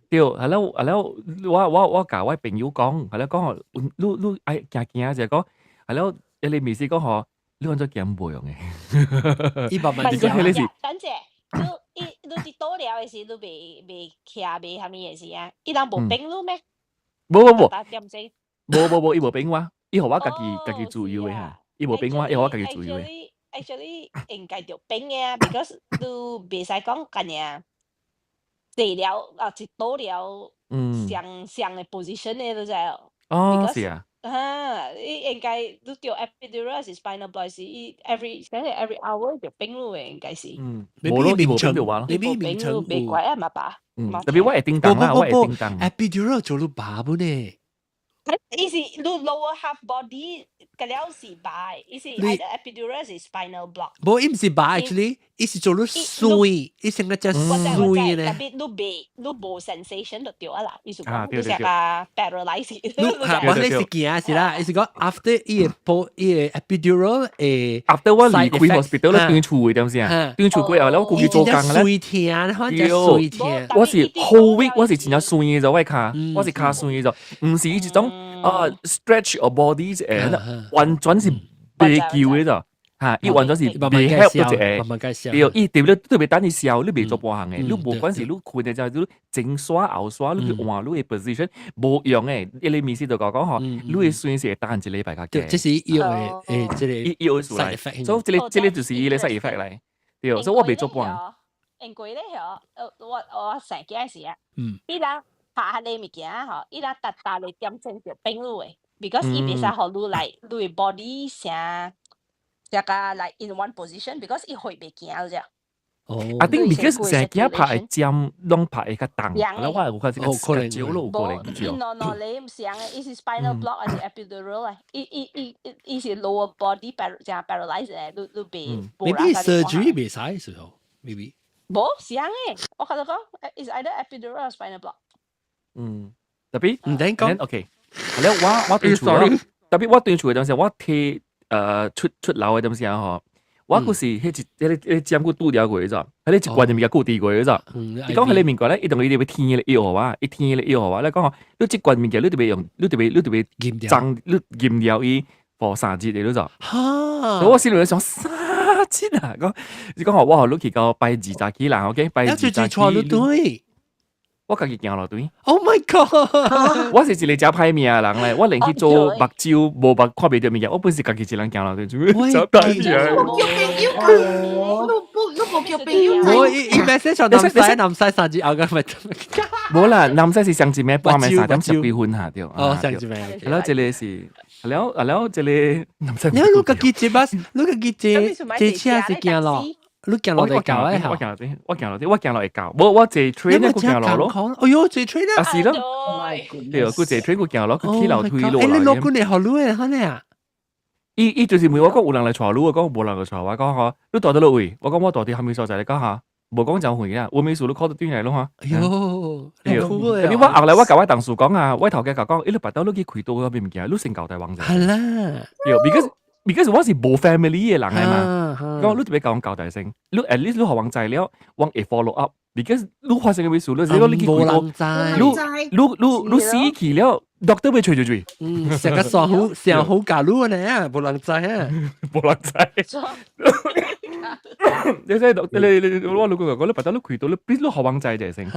對，係咯，我教我朋友講，係咯，講你愛行就講，係咯，你未試講嗬，你揾咗減肥用嘅。100萬等陣，你跌倒了嘅時，你未徛未係咩嘢事啊？伊人無冰路咩？冇，打點先。冇，伊無冰話，伊互我家己自由嘅嚇，伊無冰話，伊互我家己自由嘅。Actually 應該就冰嘅，because 你未使講緊嘢，坐了啊，跌倒了，上嘅 position 咧都就係。哦，是啊。應該你掉 epidural 是 spinal block 是 every hour 就冰路嘅應該是。冇咯，伊無冰就話咯。你冇冰路未怪啊嘛吧？特別我係叮當啦，我係叮當。epidural 做到爸本呢？伊是你 lower half body 個了是白，伊是 epidural 是 spinal block。冇，伊唔是白 actually，伊是做到水，伊成個只水咧。特別你冇 sensation 就掉啊啦，伊是講你成個 paralyze。我你是驚是啦，伊是講 after 伊個 epidural after 我離開 hospital 咧斷處點先啊？斷處過後咧，我估佢做工咧。水天，可能水天。我是 whole week， 我是真係酸嘅就我卡，我是卡酸嘅就，唔是一種stretch your body 誒，完全是被叫嘅就。嚇，伊完全是慢慢未介 help 紹，到一個。慢慢介紹。對，伊特別特別等你笑，你未做半行嘅，你無關係，對你困嘅就係你前刷後刷，你去換你嘅 position 無用嘅。你面試就講嗬，你嘅算是會單一禮拜嘅。對，這是伊嘅即係伊會出來，所以這個就是伊嘅 side effect 嚟。對，所以我未做半。因為咧我成件事啊，伊拉拍下你物件嗬，伊拉達你點整條冰路嘅 ，because 伊別使學路嚟，你 body 成個 like in one position because 伊會袂驚啫。I think because 成日拍針，攏拍一個檔，แล้วว่า我看這個少咯，過嚟知哦。no，你唔想嘅，伊是 spinal block 還是 epidural 啊？伊是 lower body 就 paralyze 嘅，你別。maybe surgery 袂使嘅時候 ，maybe。冇想嘅，我覺得講 is either epidural or spinal block。特別唔等講 ，OK，แล้ว我對處啦，特別我對處嘅當時，我睇出樓嘅當時啊，我嗰時迄針骨拄掉過咗，迄個一關就咪固定過咗。你講喺你面講咧，一定要天嘅藥啊，一天嘅藥啊，你講你即關面嘅，你特別用，你特別爭，你驗掉伊放3節嚟咗。嚇！我心裏想3節啊，你講我你去到拜2期啦 ，OK， 拜2期。我家己行落隊。Oh my god！ 我是一個食歹命嘅人咧，我連去做目睭無目看袂到物件，我本是家己一人行落隊，做咩食歹命？你冇叫朋友。我伊 message 上南西3節後嘅咪。冇啦，南西是上一暝半暝3點10幾分下對。哦，上一暝。然後這裡是，然後這裡南西。你家己坐巴士，你家己坐車是行咯。你行落嚟教誒，我行落會教，我坐 train 咧，佢行落咯。哎呦，坐 train 啊！是咯，對，佢坐 train 佢行落，佢起樓推落嚟。你落過嚟學路誒，肯定啊！伊就是問我講有人來帶路，我講無人來帶，我講嗬，你帶到落位，我講我帶啲後面所在，你講下，無講就會啊，我尾數都 call 到端嚟咯嚇。哎呦，酷誒！特別我後來我教我同事講啊，我頭家講，你白刀你去開刀嗰邊物件，你成舊大王仔。係啦，because 我是無 family 嘅人係嘛，講你特別講交代性，你 at least 你學王仔了，我會 follow up，because 你發生嘅咩事，你去開刀，你死去了，doctor 會吹。成個上好假路呢，無人知啊，無人知。你我老公講，你白刀你開刀，你學王仔就係成，你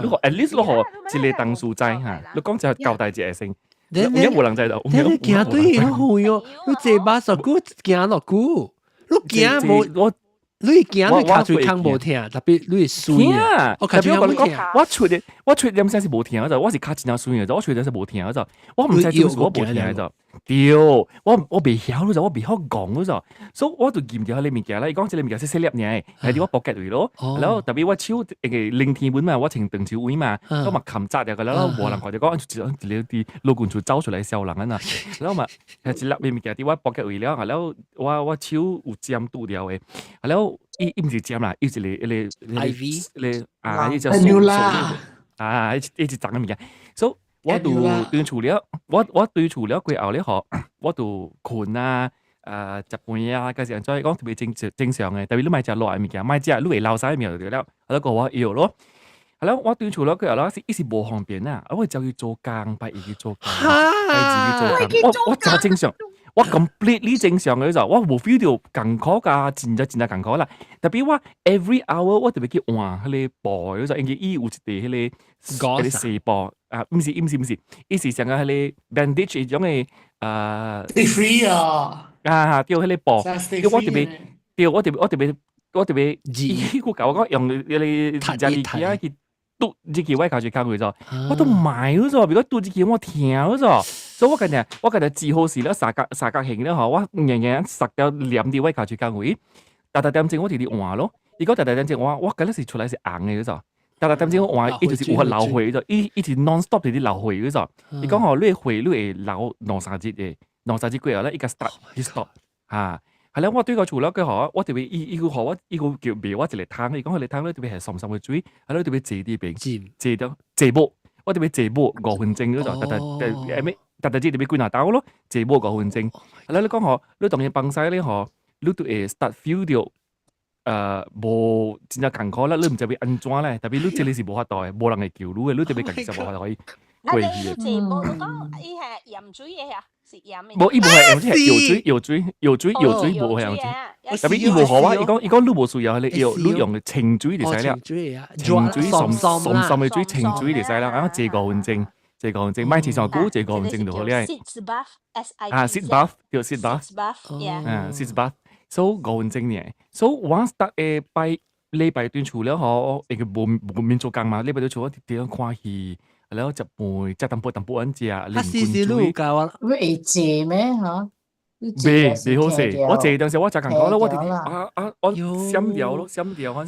學 at least 你學一個同事仔嚇，你講就交代就係成。你冇人制度，你行對好喲，你坐巴士股行落股，你行冇，你行你卡住坑冇聽，特別你衰啊！我卡住坑冇聽，我出點聲是冇聽嗰陣，我是卡住那衰嘅，我出點聲冇聽嗰陣，我唔知做我冇聽嗰陣，屌，我未曉嗰陣，我未曉講嗰陣，所以我就驗掉你物件啦。你講這個物件細粒嘢，係啲我 pocket 位咯，然後特別我手零天本嘛，我情長手位嘛，咁嘛擒扎嘅，然後無人佢就講你啲老官處走出嚟笑人啊嗱，然後嘛係一粒物件啲我 pocket 位了，然後我手有針拄掉嘅，然後伊唔是針啦，伊是你 IV 啊，伊就數啊，一直長嘅物件，所以我都對處理，我對處理佢後咧學，我都困啊，食飯啊，嗰時再講特別正常嘅，特別你買隻落嘅物件，買隻你會漏晒面就了，แล้วก็ว่า要咯，แล้ว我對處理佢後咧一時無方便啊，我就要做工，拜要做工，拜自己做工，我就正常。我 completely 正常嘅就，我冇 feel 到艱苦㗎，真係艱苦啦。特別我 every hour 我特別去換嗰啲步，嗰就應該伊有一啲嗰啲細步啊，唔是，伊是成個嗰啲 bandage 種嘅stay free 啊，掉嗰啲步，我特別伊個舊個用嗰啲貼紙啊去嘟自己位靠住靠佢咗，我都買咗咗，如果嘟自己我聽咗咗。所以我今日治好事了，三角形了嗬，我日實掉黏啲位靠住間位，但點正我哋啲換咯，如果點正我今日是出來是硬嘅嗰陣，但點正我換，伊就是有流血咗，伊是 non stop 啲流血嗰陣，你講嗬，你血你會流2-3節嘅，2-3節過後咧，伊個 start 一 stop 嚇，係啦，我對個除咗佢嗬，我特別伊個嗬，伊個叫咩？我一嚟攤，你講佢嚟攤咧，特別係深深嘅水，係咯，特別借啲病，借波，我特別借波5分鐘嗰陣，但係特別幾難打咯，這波5分鐘。你講嗬，你當然幫曬咧嗬，你都會 start feel 到無真係艱苦啦，你唔知要安怎咧，特別你這裡是無法度嘅，無人會救你嘅，你特別自己就無法度可以。貴你嘅。全部都講，伊係鹽水嘅呀，食鹽嘅。冇，伊無係，即係油水，冇係鹽水。特別伊無好啊！伊講你無需要，你用清水就使啦，清水滲嘅水，清水就使啦。然後這個分鐘，買起上股，這個分鐘就好咧。sit bath sit bath 叫 sit bath， sit bath， so 個分鐘呢 ，so once 得拜禮拜段除了嗬，一個冇面做工嘛，禮拜段除咗點樣看戲。แล้วจะมวยจะตำปูอันเจียลิงกุนจุย會借咩嚇？未好食，我借當時我就咁講啦，我我閃掉咯，閃掉，我冇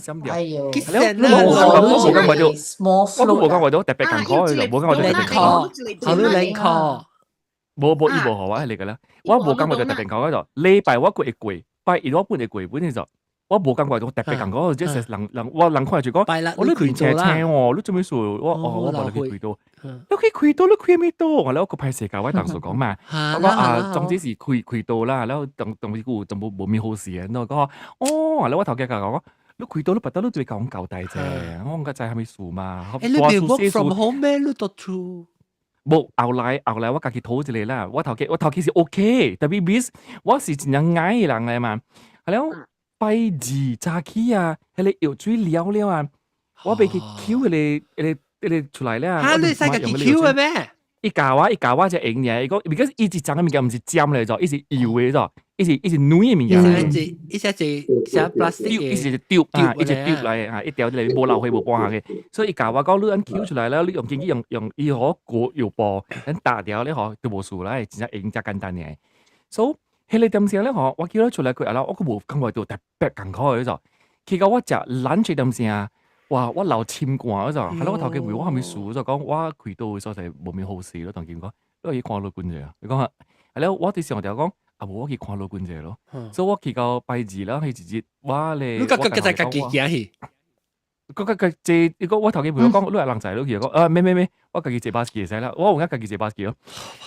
講為咗特別咁講，冇講為咗特別講，好你call，冇依部何話係嚟㗎啦，我冇講為咗特別講嗰度，禮拜我攰攰，拜二我半日攰，本嚟就。我冇感覺到特別感覺，即係人看住講，我都攰車喎，你做咩事？我冇你攰到，你可以攰到，你攰咩到？我咧個派社教位當時講嘛，我講總之是攰到啦，然後當時就冇咩好事嘅，我講然後我頭家講，你攰到你不得，你對講夠大啫，我講就係咪數嘛？你邊 work from home 咩？你都做。冇後來我家己討一嚟啦，我頭家是 OK，特別 bis 我是真係矮人嚟嘛，係咯。拜二早起啊，迄個藥水了啊，我俾佢 Q 佢出來啦。嚇！你使個 Q 嘅咩？伊教我只用嘅，伊講，because 伊是整嘅物件，唔是尖嚟咗，伊是油嘅咗，伊是軟嘅物件。伊只寫 plastic 嘅，伊是丟啊，伊是丟嚟啊，一掉嚟冇漏氣冇幫下嘅，所以伊教我講，你按 Q 出來啦，你用經驗用伊可過油波，等打掉你可都冇數啦，真係用只簡單嘅。so 迄個點聲咧，我叫佢出來佢啊啦，我個無感覺到特別艱苦嘅就，結果我食lunch點聲，哇！我流簽掛嗰陣，係咯，我頭家回我係咪數就講，我攰到所以冇咩好事咯，同佢講，因為看老觀者啊，你講下，係咯，我啲時候就講，冇我去看老觀者咯，所以我去到拜二啦，係直接哇咧，你個就係自己行去，我頭家回我講，你係人仔咯，佢講咩，我自己坐巴士嘅使啦，我而家自己坐巴士咯，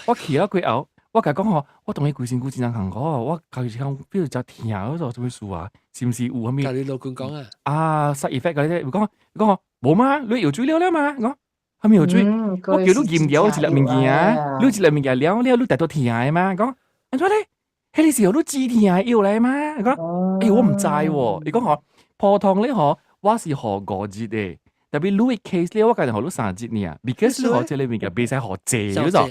我去啦佢後。我甲講我同伊規身軀真難行我家己講，比如只疼嗰度做咩事啊？是唔是有蝦米？甲你老公講side effect 嗰啲，講冇嘛？你油水了嘛？我係咪油水？我叫你驗掉一粒物件，你一粒物件了，你達到疼嘅嘛？講，安怎咧？迄個時候你止疼嘅藥嚟嘛？講，我唔知喎。你講普通咧我是學5日嘅，特別你 case 咧，我家己學你3日呢 ，because 你學這類物件比賽學謝嗰種，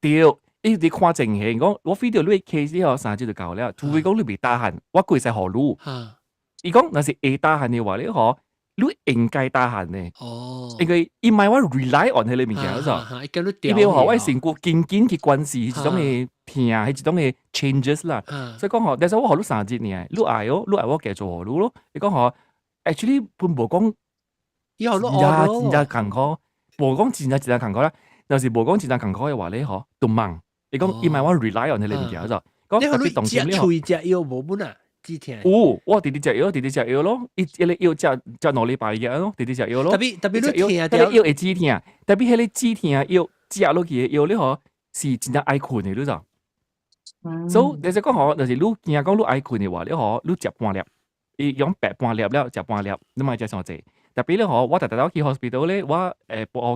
對。你看正戲，我 video 你 case 之後3日就夠了，除非講你未打閒，我攰曬學路。伊講那是會打閒嘅話，你應該打閒嘅。因為伊唔係我 rely on 喺裏面嘅嗰種。伊比如話我成個緊去關係，係一種嘅聽，係一種嘅 changes 啦。所以講但係我學咗3日呢，你愛我繼續學路咯。你講actually 本無講，以後都真係艱苦，無講真係艱苦啦。有時無講真係艱苦嘅話咧，都忙。你講伊咪我 rely on 喺裏面嘅就，講特別動靜咧，吹只藥冇本啊，之前。我直接食藥咯，一個藥食2禮拜嘅咯，直接食藥咯。特別你聽啊，啲藥係止疼，特別係你止疼藥食落去嘅藥咧，是真係愛困嘅咯就。所以你就講就是你驚講你愛困嘅話咧，你食半粒，伊用白半粒了，食半粒，你咪食上濟。特別咧，我特去 hospital 咧，我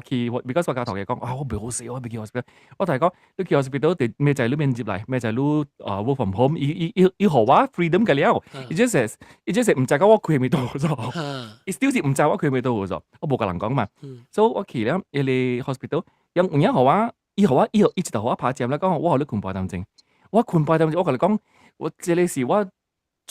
去 because 我教頭嘅講，我唔好死，我未去 hospital。我同佢講，你去 hospital 地咩就係你面接嚟，咩就係你work from home，伊何話 freedom 嘅了。伊即係唔知講我佢未到咗，伊 still 是唔知我佢未到咗，我冇個人講嘛。所以我去咧，伊嚟 hospital，有何話，伊直頭我拍針啦，講我學你困拜擔症，我困拜擔症，我同你講，我這裡是我。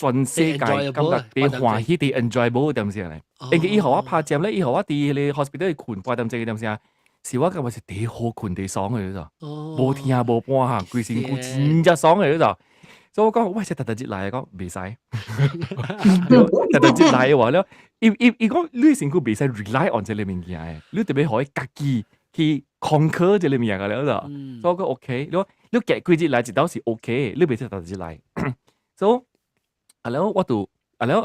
全世界感覺啲歡喜啲 enjoyable 點先嚟，因為以後我拍針咧，以後我啲你 hospital 困拜擔症點先啊，是我感覺是啲好困啲爽嘅啫，冇聽冇半下，規身軀真係爽嘅啫，所以我講喂，即係特節嚟講未使，特節嚟嘅話咧，伊講你身軀未使 rely on 這裡面嘅，你特別可以家己去 conquer 這裡面嘅咧就，所以我講 OK，你夾規節嚟一道是 OK，你未使特節嚟，所以。แล้วว่าตัวแล้ว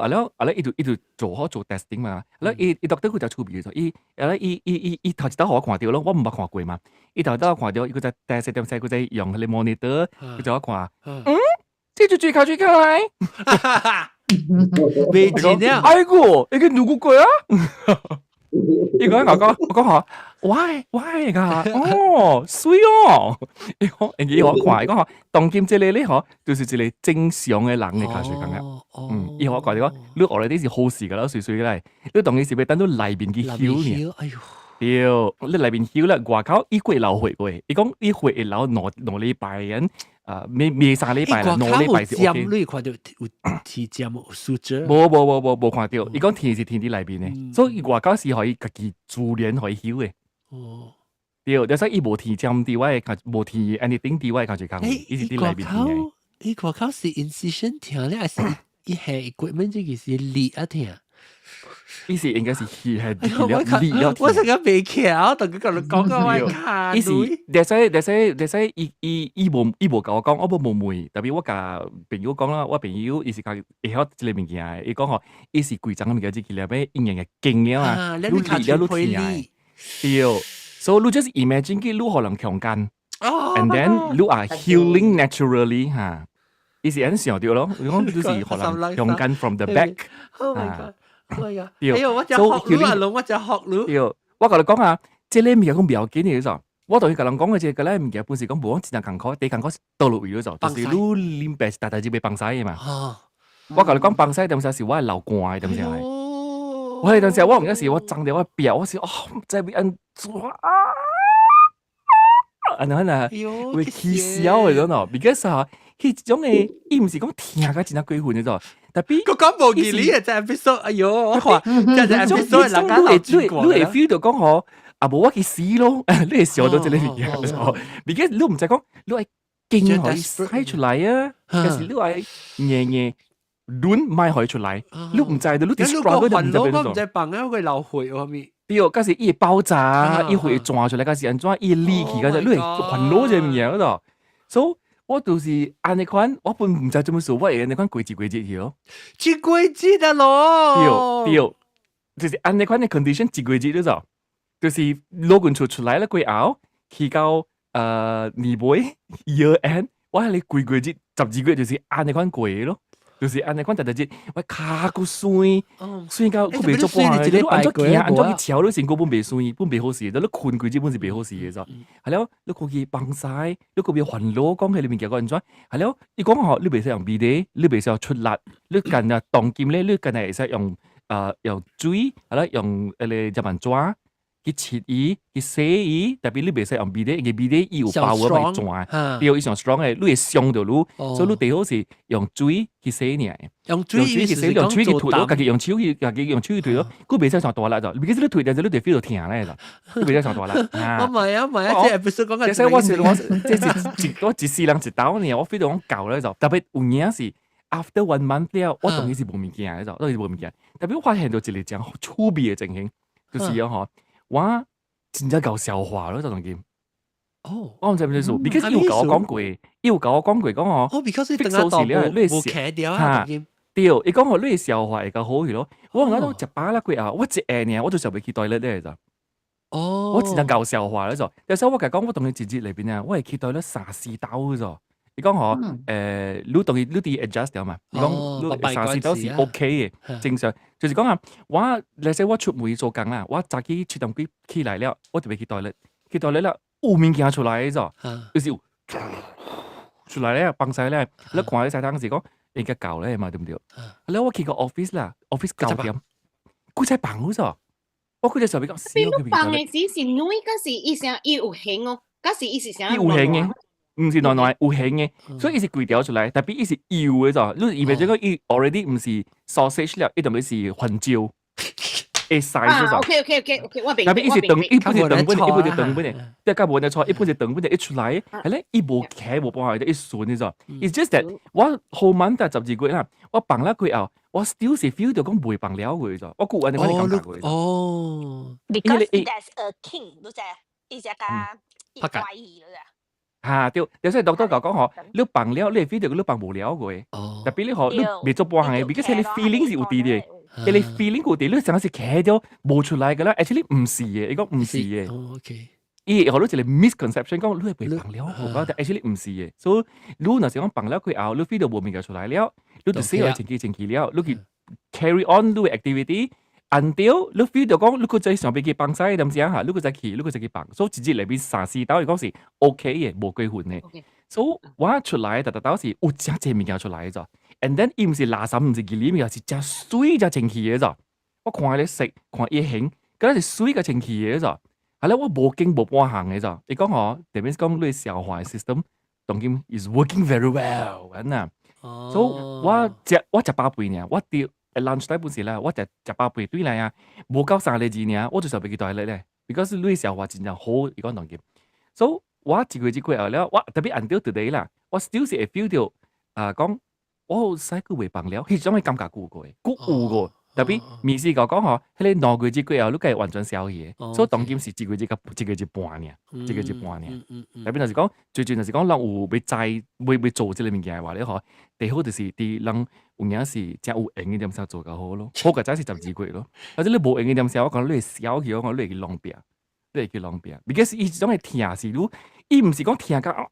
อีตัว做好做 testing 嘛แล้วอี doctor 佢就出邊咗อี頭先都我看到咯我唔捌看過嘛อี頭先我看到佢就 test 點佢就用佢 monitor 佢就看這就最嚟未見啊哎個你個누구 거야 伊我講嚇，why 㗎？哦，水哦！伊講看，伊講當今這個咧嗬，就是一個正常嘅人嘅卡水咁樣。伊我講你講，你already是好事㗎啦，水嘅嚟，你當佢是要等到內邊去囂呢？哎呦！對，你內邊囂啦，外口伊過流血過，伊講伊血會流兩禮拜人。未3禮拜啦，兩禮拜是 OK。你看到有體針有輸咗？冇看到。伊講天是天啲內邊嘅，所以外口是可以家己自然可以囂嘅。哦，對，但係伊無天針啲位，無天 anything 啲位，佢就講，伊是啲內邊嘅。伊外口是 incision 聽咧，還是伊係 equipment 即係是裂啊聽？伊是應該是係裂了。我成日未巧，同佢講個話卡。伊是，但係伊無甲我講，我冇問，特別我甲朋友講啦，我朋友伊是講會曉即個物件，伊講吼，伊是貴重嘅物件，即係嚟咩應用嘅經驗啊，你裂了你聽啊，對，所以你 just imagine 佢你可能強姦 ，and then you are healing naturally 嚇，伊是咁想到咯，你講你是可能強姦 from the back， Oh my god！係啊，哎呦，我就學嚕啊，我就學嚕。對，我同你講啊，即係你唔係講唔要緊嘅咗。我同佢講嘅即係咧唔係本事講冇講真係艱苦，第艱苦道路咗就，就是你連白大大隻被崩曬嘅嘛。我同你講崩曬，當時我係流汗，當時係。我係當時我唔有時我掙掉我表，我時哦，真係俾人抓啊！然後呢會氣笑嘅咗咯，because 啊，佢種嘅伊唔是講聽嘅真係鬼混嘅咗。特別個講無義理嘅就 episode， 哎呦，我話就 episode 人家流轉過啦。你 feel 到講我啊冇我去死咯，你係笑到這裡嚟嘅。because 你唔使講，你係勁可以睇出嚟啊，但是你係嘢亂賣可以出嚟，你唔知道你 describe 嗰啲我唔知bằng啊，佢流血喎咪。對，嗰時伊爆炸，伊會撞出嚟，嗰時安怎伊裂起，嗰時你係環攞隻嘢嗰度，所我就是按你看，我本唔知做乜事，我係你看鬼節去咯，節啊咯，對，就是按你看嘅 condition 節咗就，就是攞罐出來了鬼後，去到年尾 year end，我係你鬼節12月就是按你看鬼咯。就是按你講特節，我卡個水到佢未做半，你按咗行，按咗去橋，你成個本未水，本未好事，你困佢基本是未好事嘅啫。係咯，你過去崩曬，你過邊環路講起裏面嘅個人裝，係咯，你講學你未使用 BD， 你未使用出力，你近啊當劍咧，你近係使用水，係啦，用你日文抓。去切伊，去洗伊，特別你袂使用 BD， 因為 BD 伊有包嘅咪轉，對，伊上 strong 嘅，你會傷到你，所以你最好是用水去洗呢。用水去洗，用水去推咯，家己用手去推咯，佢袂使上大力就，because 你推但係你哋 feel 到痛咧就，你袂使上大力。我唔係啊，即係 episode 講緊。即係我一世人一刀呢，我 feel 到我舊咧就，特別有嘢是 after 1 month 了，我當然是冇物件咧就，當然冇物件。特別我發現到一個講粗鄙嘅情形，就是樣嗬。我真係夠笑話咯，就同佢。我唔知點做，because 要教我講句講我。because 你等下當冇企掉啊，對，伊講我你笑話會較好咯。我啱啱食飽啦佢啊，我一下呢，我就想要去袋咧咧就。我真係夠笑話咧就。有時候我講我同佢節節裏邊啊，我係去袋咧3-4刀咗。你講我你同佢你哋 adjust 掉嘛？你講你3-4刀是 OK 嘅，正常。就是講啊，我出門做工啦，我早起7點幾起來了，我就要去袋咧啦，有物件出來咗，就是出來咧，崩曬咧，你看喺曬當時講應該夠咧嘛，對唔對？然後我去個 office 啦 ，office 9點，佢才崩咗，我佢就上邊講，邊個崩嘅只是女，嗰時伊想伊有型哦，嗰時伊是想有型嘅。唔是內內有型嘅，所以伊是貴條出來，特別伊是油嘅咋，你以為這個伊 already 唔是 sausage 了，伊同佢是番椒，會曬咗咋。OK，我明。特別伊是等，伊本是等本嘅，即係加冇得錯，伊本是等本嘅，一出來，係咧，伊冇企冇幫下，一順嘅咋。It's just that 我後晚但12個月啦，我崩啦佢後，我 still 是 feel 到講未崩了佢咋，我估你講你咁講佢。哦，because there's a king，你知啊？伊只個怪異咯。對，有時doctor講嗬，你崩了，你係 feel 到你崩無了嘅，特別你你未做半嘅，because 你 feeling 是有啲嘅，你 feeling 有啲，你成日是企咗冇出來嘅啦，actually 唔是嘅，你講唔是嘅，OK，伊好多一個 misconception 講你係被崩了，但 actually 唔是嘅，所以你若是講崩了佢後，你 feel 到冇物件出來了，你就死咗前期了，你去 carry on 你嘅 activity。until 你 feel 到講，你個仔上邊去幫曬點樣嚇，你個仔去幫，所以直接嚟邊3、4刀，講是 OK 嘅，冇幾款嘅。所以我出來，但是有真濟物件出來咗。And then 伊唔是垃圾，唔是吉利，又是真水真清氣嘅咗。我看你食，看伊型，嗰啲是水嘅清氣嘅咗。係啦，我冇經冇半行嘅咗。你講我，特別講你消化 system， 當然 is working very well，咁啊。所以我食飽飯呢，我掉 lunch time 本時咧，我食飽飯對嚟啊，冇夠3粒字呢，我就上邊去袋咧，because 你消化真係好，你講當然。所以我一個月後咧，我特別 until today 啦，我 still 是會 feel 到講，我細個會幫了，佢種嘅感覺古過，特別未試過講嗬，迄個2個月後，你計完全消氣，所以當今是一個月半呢，一個月半呢。特別就是講，最近就是講，人有要在要做這個物件嘅話咧，嗬，第好就是啲人有影是真有閒嘅點先做較好咯，好嘅真係12個月咯，或者你冇閒嘅點先，我講你係消氣，我講你係浪費。你係叫浪費，because 伊種嘅聽是你，伊唔是講聽講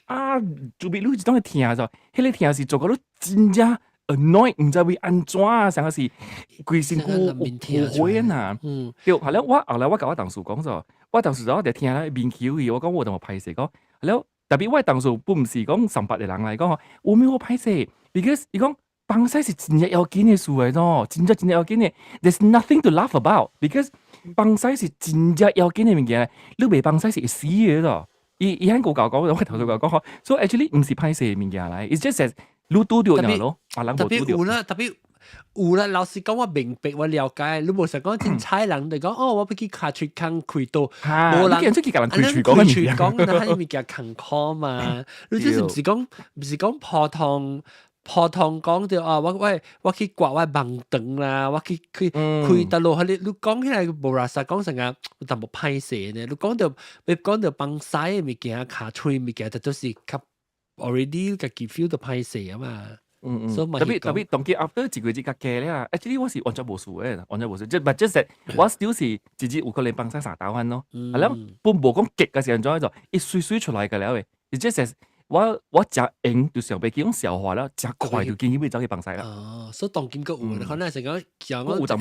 做別你種嘅聽咗，迄個聽是做到你真正 annoy， 唔知會安怎啊，成個是規身軀有灰啊，對，係啦，後來我甲我同事講咗，我同事就聽啦面橋嘅，我講我同我歹勢講，係咯，特別我同事本唔是講300嘅人嚟講，我冇歹勢 ，because 伊講幫曬是真正要緊嘅事嚟咯，真正要緊嘅 ，there's nothing to laugh about，because 幫曬是真正要緊嘅物件，你未幫曬是會死嘅咯。伊喺個教講，我頭先講，所以 actually 唔是歹勢嘅物件嚟 ，it's just that 你拄着咗咯，人冇拄着。特別有啦，老實講，我明白，我了解，你冇實講真差人哋講，我要去卡出坑開刀，冇人即係人開廚講嘅物件，講但係物件坑科嘛，你即係唔是講破堂講到我去刮我盲腸啦，我去開得路，你講起來無垃圾講成啊，但冇歹勢呢。你講到幫曬嘅物件，卡吹物件，都是較 already 家己 feel 到歹勢啊嘛。特別當佢 after 一個月較假咧，actually 我是完全冇事嘅，完全冇事。即係 just 我 still 是直接有可能幫曬3刀番咯。係啦，本冇講極嘅時候咗就一水出來嘅了嘅。just 我食硬就上邊講消化啦，食快就建議要走去幫曬啦。所以當今個有，可能成個像我就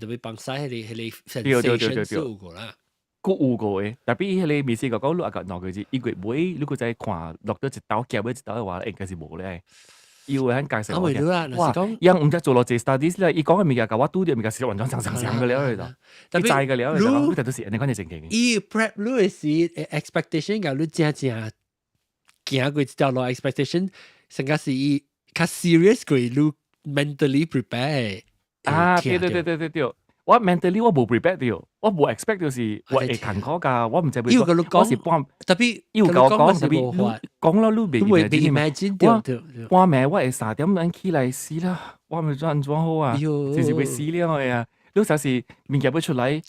會幫曬係 sensation 數個啦。佢有過嘅，特別你未試過講，你阿個2個月一個月尾，你個再看落咗一刀夾尾一刀嘅話，應該是冇咧。要喺介紹我哇，因唔知做落這 studies 咧，伊講嘅物件甲我拄着物件是完全相嘅了嚟㗎，你知嘅了嚟㗎，你睇到是人哋講嘅正經嘅。伊 prep 你係是 expectation 㗎，你正行過一條路 expectation，成個是伊較 serious 過你 mentally prepare。對。我 mentally 我冇 prepare 掉，我冇 expect 到是我會坎坷㗎，我唔知會講是半，特別要講特別講啦，你未 imagine 半暝我會3點鐘起來死啦，我唔知安怎好啊，就是會死了我啊，你實是物件要出來，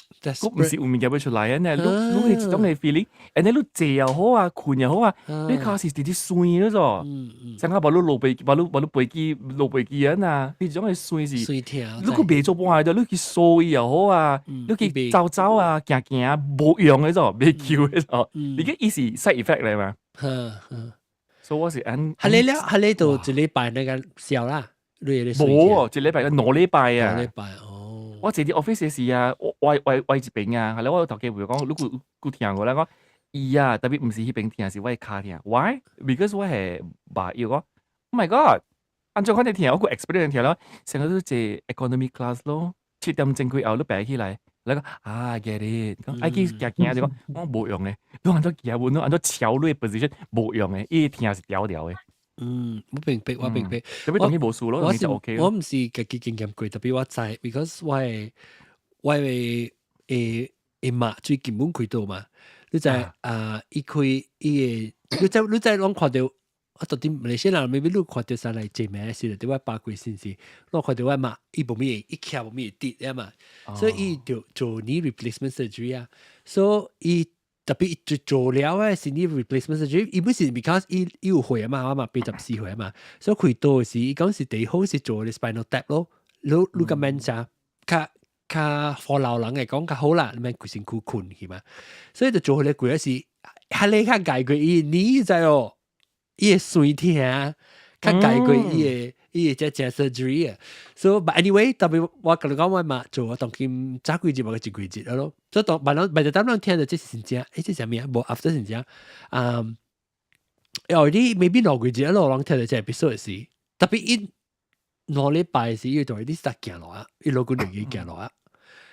我唔是有物件要出來啊，你係一種嘅 feeling，and 你坐又好啊，困又好啊，你卡是直接睡咗咗，成日把你落飛機啊，你種嘅睡是，你個未做半下就你去掃又好啊，你去走啊，行冇用嘅咗，未叫嘅咗，你嘅意思 side effect 嚟嘛？所以我是按，係你度一禮拜那個笑啦，冇一禮拜2禮拜啊。我坐啲 office 嘅事啊，我一邊啊，係啦，我頭幾回講，你佢聽我啦，講啊，特別唔是迄邊聽，是我卡聽。Why? Because 我係話要講 ，Oh my God！ 按照我哋聽，我個 experience 聽咯，成日都坐 economy class 咯，7點鐘佢後都擺起來，你講get it， 講愛去行就講，我冇用嘅，你按照行運咯，按照橋路 position 冇用嘅，伊聽是調調嘅。我明白，特別當然冇數咯，就 OK 咯。我唔是自己經驗過，特別我知 ，because 我係嘛最基本開到嘛，你就伊開伊個，你在攏看到，我到底馬來西亞人未必你看到上來這咩事，對我8個月先至，我看到我嘛，伊無咩，伊徛無咩跌啊嘛，所以伊就做knee replacement surgery 啊，所以特別做了嘅是knee replacement surgery，伊不是 because 伊有歲啊嘛，我嘛84歲啊嘛，所以開刀嘅時，伊講是第好是做你 spinal tap 咯，你個 man 啥，較火老人嚟講較好啦，你咪佢先顧困去嘛，所以就做佢哋攰嗰時，係你較解決伊，你知哦，伊會衰聽，較解決伊伊只只 surgery 啊。So but anyway，特別我同你講我嘛做，當今早幾節或者幾節咯。所以當咪就當人聽到這是真正，這是咩啊？無 after 真正，有啲 maybe 兩幾節咯，人聽到這 episode 時，特別一兩禮拜時，要同啲實行落啊，一路個年紀行落啊。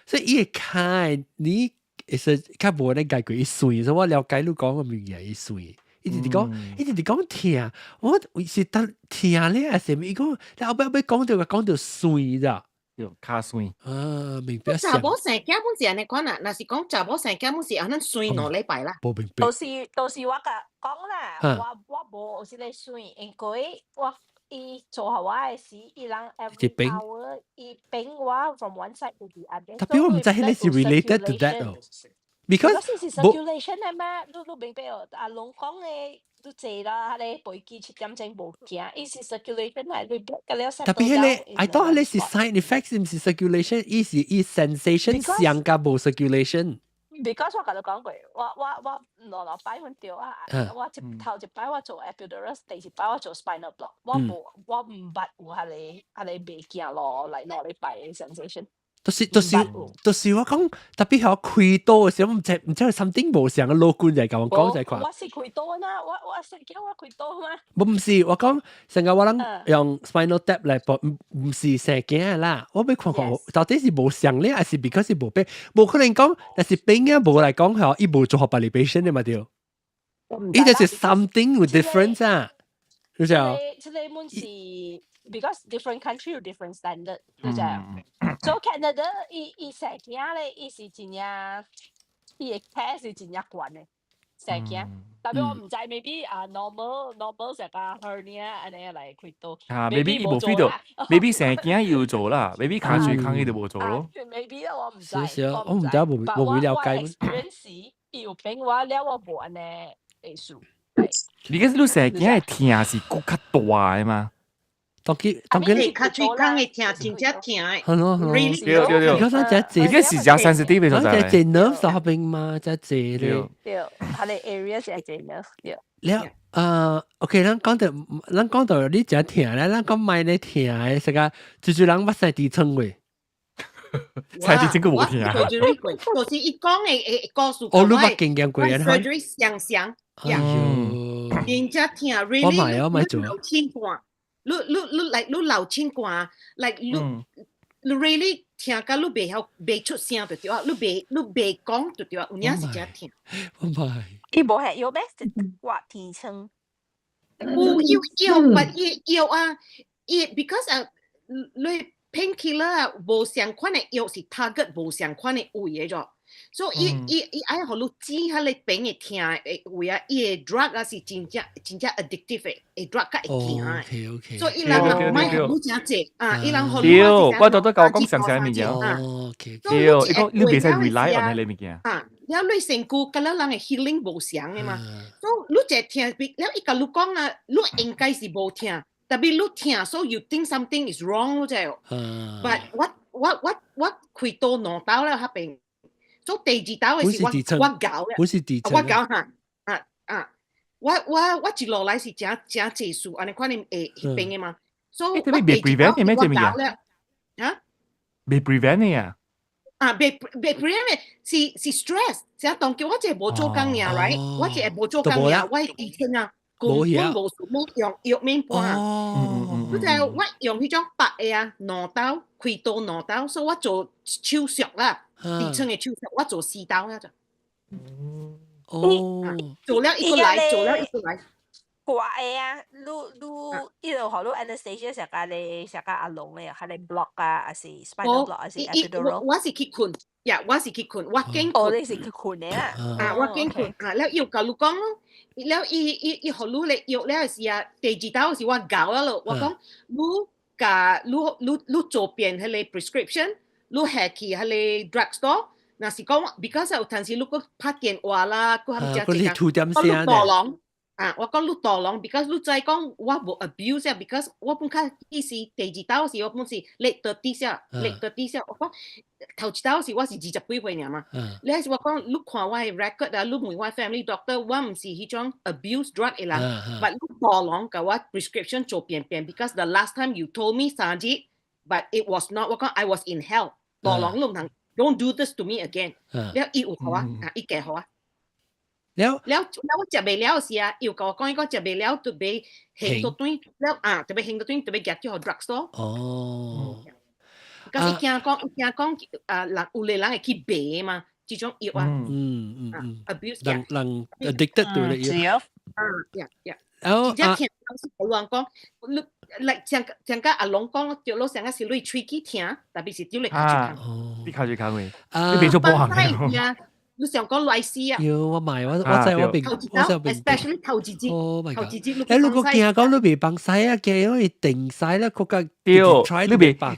所以伊會看你是較無咧解決伊水，所以我了解你講個物嘢伊水。一直講聽，我是得聽咧，還是咪講？你後尾講到水咋？有卡水啊，明白。查某生囝本是安尼講啦，若是講查某生囝本是安尼水兩禮拜啦。無明白。到時我講啦，我無有時咧算，因為我伊做下我嘅時，伊人 every hour 伊並我 from one side to the other。特別我唔知係你是 related to that 哦。Because 是 circulation 啊嘛，你明白哦？阿龍講嘅都濟啦，你飛機7點鐘無行，伊是 circulation 係你個了 settle down。特別係你 ，I thought 你是 side effects，唔是 circulation，伊是 sensation 上加無 circulation。Because 我同你講過，我落擺份掉啊！我頭一擺我做 epidural， 第二擺我做 spinal block， 我唔捌有係你未行落嚟落禮拜嘅 sensation。就是我講特別係我開刀嘅時候，唔知係 something 無上嘅老官就係咁講就係話。我是開刀啊！我成日我開刀嘛。唔是，我講成日我諗用 spinal tap 嚟搏，唔是成日啦。我俾看看到底是無上咧，還是 because 是無病？無可能講，但是病啊無嚟講係伊無做合 validation 嘅嘛條。伊就是 something with difference 啊，就係。這裡門是。Because different country 有 different standard，就這樣。So Canada 伊成件咧，伊是真正，伊嘅 test 是真正懸嘅，成件。特別我唔知 ，maybe normal 成個 hernia 安尼嚟開刀。maybe 冇 feel 到 ，maybe 成件要做啦 ，maybe 卡住坑伊就冇做咯。maybe 啦，我唔知，我唔知，冇了解。experience 要俾我了，我冇安尼藝術。你嘅你成件係聽是骨較大嘅嘛？你卡嘴講嘅聽，真正聽嘅。係咯。對。而家是講 sensitive 嘅，就係 nerve 嗰邊嘛，就係咧。對，佢哋 area 就係 nerve。了，OK，咱講到你只聽咧，咱講買你聽嘅，成個最人乜晒底層嘅。晒底層個冇聽啊。就是伊講嘅告訴我都冇經驗過嘅。surgery 想，人家聽 really， 我買做。你流千掛 ，like 你 really 聽甲你未出聲就對啊，你未講就對啊，有影是真聽。我買。伊無係有咩？話天窗。有啊，伊 because 你 painkiller 啊，無相款嘅藥是 target 無相款嘅位嘅咗。所以伊愛互你知下你病嘅聽誒位啊，伊嘅 drug 啊是真正 addictive 嘅 drug 甲會聽嘅。所以伊人唔買互你真濟啊，伊人互你。對，我都教我講上上物件。對，伊講你袂使 rely on 迄個物件。了你身軀甲了人嘅 healing 無相嘅嘛，所以你淨聽，了伊甲你講啊，你應該是無聽，特別你聽，所以 you think something is wrong 咯，就係。But 我開刀兩刀了，嚇病。所以第二刀嘅是我搞嘅，我搞嚇我一落來是真技術，安尼款嘅誒病嘅嘛。所以你未 prevent 嘅咩做咩嘢？嚇？未 prevent 嘅啊？未 prevent 是 stress，成日當叫我只係冇做工嘅 ，right？ 我只係冇做工嘅，我以前啊根本冇用藥面盤啊。就係我用迄種白嘅啊，兩刀開刀兩刀，所以我做手術啦。底層嘅手術，我做4刀啦就。做了一個來，做了一個來。掛嘅啊，你度學到 anesthesia 成個阿龍嘅，係你 block 啊，還是 spinal block，還是 epidural？我是去困，我是去困，我驚困。你是去困嘅啊？我驚困啊！แล้ว要教你講咯，แล้ว學你咧藥咧是啊，第2刀是我教啦咯，我講你做遍係你 prescription。你下去喺你 drugstore， 若是講 because 有陣時你個拍電話啦，佢係只只個，你大浪，我講你大郎 because 你再講我冇 abuse 啊 because 我本卡意思第二道時我本是 late 30下 late 30下我講頭一道時我是20幾歲爾嘛你係我講你看我 record 啊你問我 family doctor 我唔是迄種 abuse drug 嘅啦 but 你大郎甲我 prescription 做變 because the last time you told me 3G but it was not 我講 I was in hell 大郎你唔通 don't do this to me again แล้ว伊有好啊伊給好啊แล้ว我食未了時啊，要甲我講食未了，就俾行到端了就俾行到端，就俾夾咗去 drugstore。哦，咁伊驚講人有啲人係去買嘛，這種藥啊，abuse 人 addicted to 呢藥。然後即係聽好人講，你嚟像個阿龍講，掉落成個是類 tricky 聽，特別是掉嚟卡住坑，啲卡住坑嘅，你變咗波行嘅。你想講類似啊？要我買我真係我並 especially 頭幾支，頭幾支你如果驚講你未幫使啊，驚可以定使啦，國家你未幫，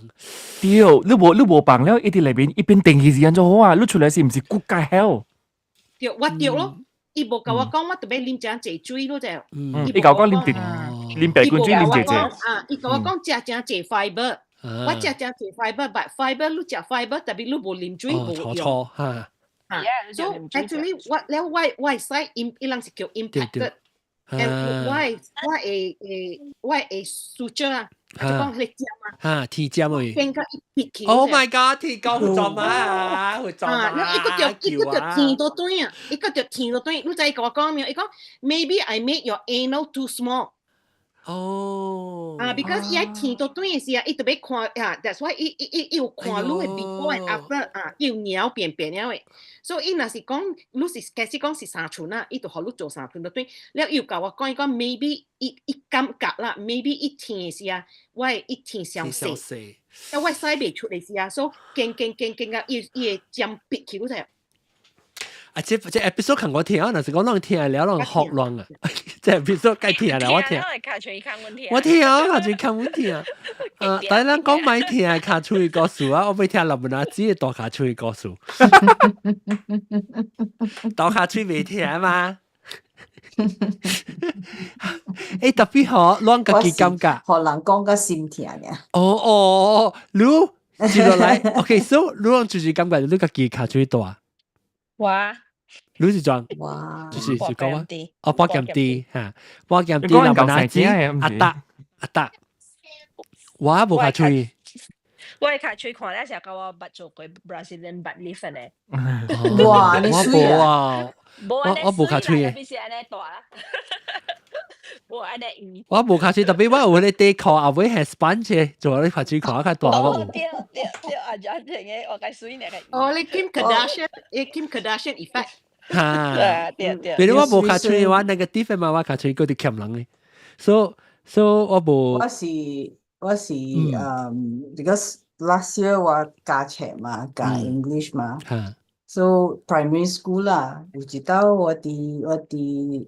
你冇幫了，一啲裏邊一邊定義人就好啊，你出嚟是唔是 good guy hell？ 對，我對咯，伊冇教我講，我特別啉正濟水咯啫。伊教我啉白罐水啉濟。伊教我講食正濟 fiber， 我食正濟 fiber，but fiber 你食 fiber，特別你冇啉水冇用。So actually, what side 伊人是叫 impacted， and why a suture 啊，就講你針啊，鐵針嚟。變個一撇起。Oh my god，鐵針做乜？會做乜？一個就填到端啊，一個就填到端。你再講講咩？伊講 maybe I made your anal too small。because 伊喺填到端嘅時啊，伊特別看that's why 伊有看你嘅 before and after 伊有鳥變了嘅，所以伊若是講你是假使講是三寸啊，伊就互你做三寸到端，了伊有甲我講maybe 伊感覺啦 ，maybe 伊填嘅時啊，我伊填上細，了我使未出嚟時啊，所以驚啊，伊會針逼起嗰隻。這 episode 看我聽，那是講讓聽了讓學亂啊！這 episode 該聽了我聽，我聽卡住看我聽但係咱講買聽卡出去故事啊，我未聽林文阿姊嘅大卡出去故事，大卡出未聽嘛？特別好亂個嘅感覺，學人講個心聽嘅。你接落嚟 ，OK，so 你讓自己感覺你個嘅卡出去大。哇！你是裝哇，就是講啊，波劍啲嚇，波劍啲林文阿姊阿達，我冇卡吹，我係卡吹看咧，成日教我捌做過 Brazilian butt lift 咧。哇，你水啊！我冇卡吹嘅，必須安尼大啦，冇安尼遠。我冇卡吹，特別我有啲地殼後尾係 sponge 做啲卡吹殼較大個。對，阿張成嘅我嘅水嚟嘅。你 Kim Kardashian effect。對。譬如我冇卡吹嘅話 ，negative 嘛，我卡吹嗰啲欠人嘅。So 我冇。我是because last year 我教冊嘛，教 English 嘛。So primary school 啦，有一道我哋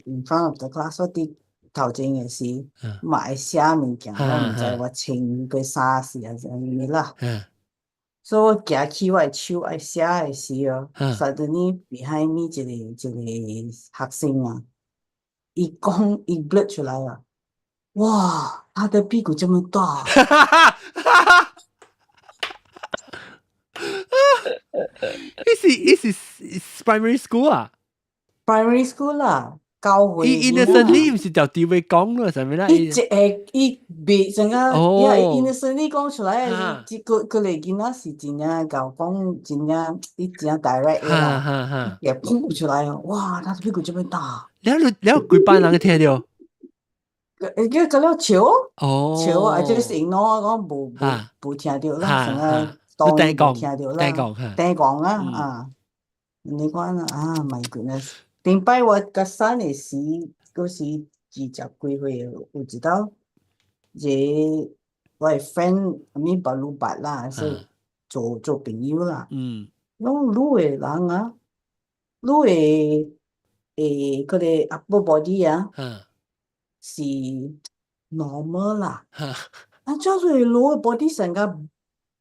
in front of the class 我哋頭前嘅事，買寫物件，我唔知我穿個衫是啊樣啦。所以我夾起我嘅手愛寫嘅時哦 ，suddenly behind me 一個學生啊，伊blurt 出來啊，哇，他的屁股這麼大。This is primary school 啊 ？Primary school 啦，教會。innocently 唔是就地位講咯，係咪啦？伊別成個，innocently 講出來，佢嚟見我是真正教講真正，伊真正 direct 啦，也講出來哦，哇，他的屁股這麼大。了幾班人聽到？叫佢了笑啊 ，just ignore 講冇聽到啦，成個。聽講啊，你講啊 ，my goodness！ 頂擺我個生嘅時，嗰時20幾歲，有知道，我係 friend，咪白魯白啦，是做朋友啦。講你嘅人啊，你嘅嗰啲 upper body 啊，是 normal 啦。啊，叫做你 lower body 成個。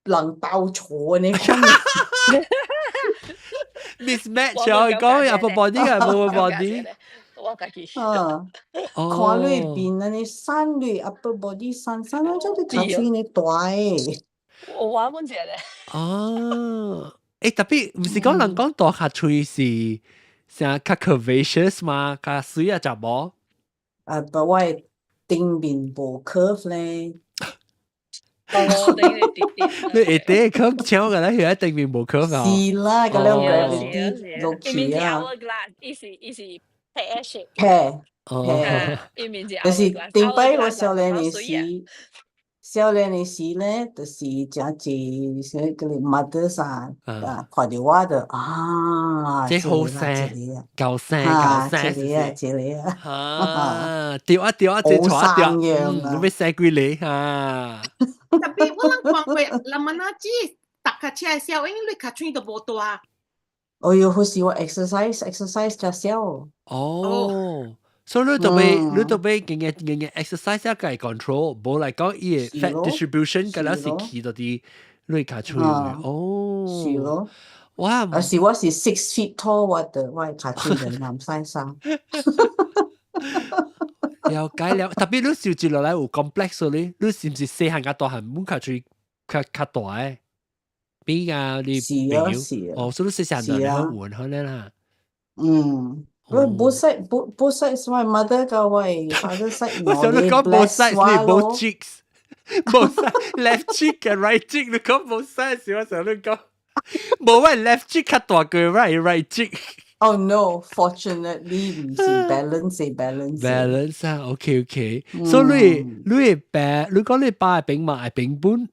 人爆錯你講 mismatch 啊！講 upper body 係冇 body，我家己。看你邊啊，你生你 upper body 生咗將你卡嘴你大誒。我玩乜嘢咧？特別唔是講人講大卡嘴是像較 curvaceous 嘛，較水啊就冇。不過頂面無 curve 咧。你會頂 curve 超嘅咧，佢一定面無 curve 啊。是啦，咁樣 gravity 落去啊。伊是 pear shape。pear。就是頂擺我少年嘅時。少年嘅時咧，就是真濟些嗰啲 mother 啥看到我就即好聲，夠聲，這裏啊，掉啊掉啊，即錯掉，咁咩聲鬼你啊？特別我諗講過，嗱問下知，搭架車嘅時候，因為卡嘴都冇大。哦喲，好似我 exercise 就少。所以你都俾嘅 exercise 一個係 control，冇嚟講伊嘅 fat distribution 嘅啦是起到啲你卡嘴嘅。是咯。哇！我是 6 feet tall，我卡嘴人男細生。了解了，特別你受住落嚟有 complex 咧，你是唔是細漢嘅大漢冇卡嘴較大誒？比較你表所以你細漢就你好換開咧啦。both side my mother 個位 father side 我想你講 both side 你 both cheeks，both side left cheek 嘅 right cheek，你講 both side 時我想你講，冇話 left cheek 較大個 right cheek。Oh no, fortunately 唔是 balance 啊 ，OK， 所以你講你爸係丙嘛係丙本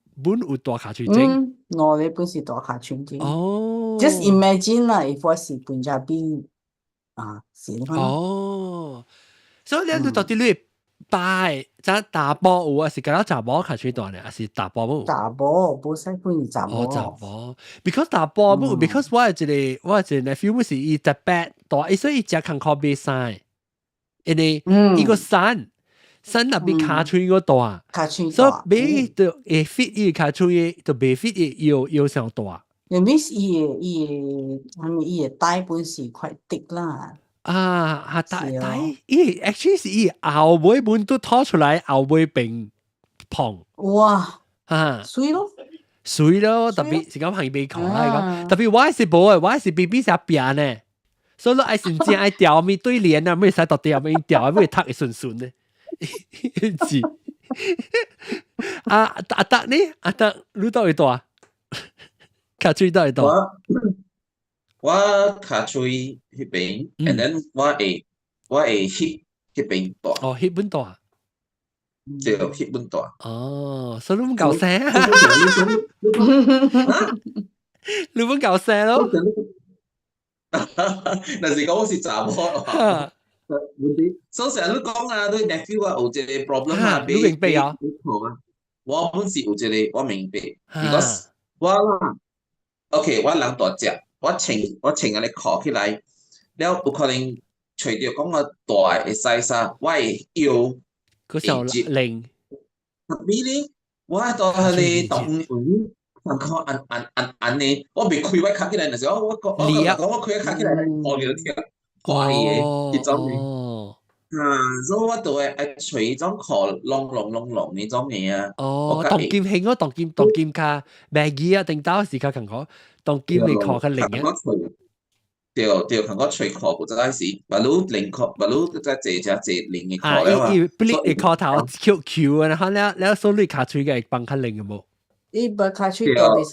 有大卡嘴症，我呢本是大卡嘴症。Just imagine 啦，if 我是本家邊。所以你到底你爸在打波有啊？是搞查波卡嘴大呢？還是打波冇？打波，冇使半打波。打波 ，because 打波冇 ，because 我係一個 nephew 冇是伊隻 bad 大，所以伊隻看靠比賽，因為伊個山入邊卡嘴個大，所以比就會 fit 伊卡嘴就未 fit 伊要上大。你 miss 伊帶本是快滴啦。帶伊 actually 是伊後尾本都拖出來，後尾變胖。哇！水咯，特別是講旁邊講啦，特別我係冇嘅，我係 BB 成變呢，所以我愛先正愛調咪對聯啊，咩使到調咪調，咩讀會順順呢？是阿德呢？阿德你到幾多啊？卡嘴到度，我卡嘴迄邊 ，and then 我會 hip 迄邊大。hip 本大，對 hip 本大。所以你唔夠聲，你唔夠聲咯。但是講我是查某咯。所以成日都講啊，對 nephew 啊有一個 problem 啊，你明白啊？我本是有一個我明白 ，because 我啦。OK， 我人大隻，我穿安尼褲起來，了有可能除咗講我大嘅 size，我嘅腰會接零。特別咧，我到你當上課按呢，我未開我卡起來嘅時候，我講我開卡起來，我就跳怪嘅，呢種嘅。所以我就會除種褲long呢種嘢啊。當劍興嗰當劍卡，Maggie 啊，定打時卡近講，當劍你褲嘅零啊。對，看我除褲不知係，不如零褲，不如再坐零嘅褲咧嘛。你褲頭 Q 啊，然後你所以卡嘴嘅幫佢零嘅冇。你把卡嘴到別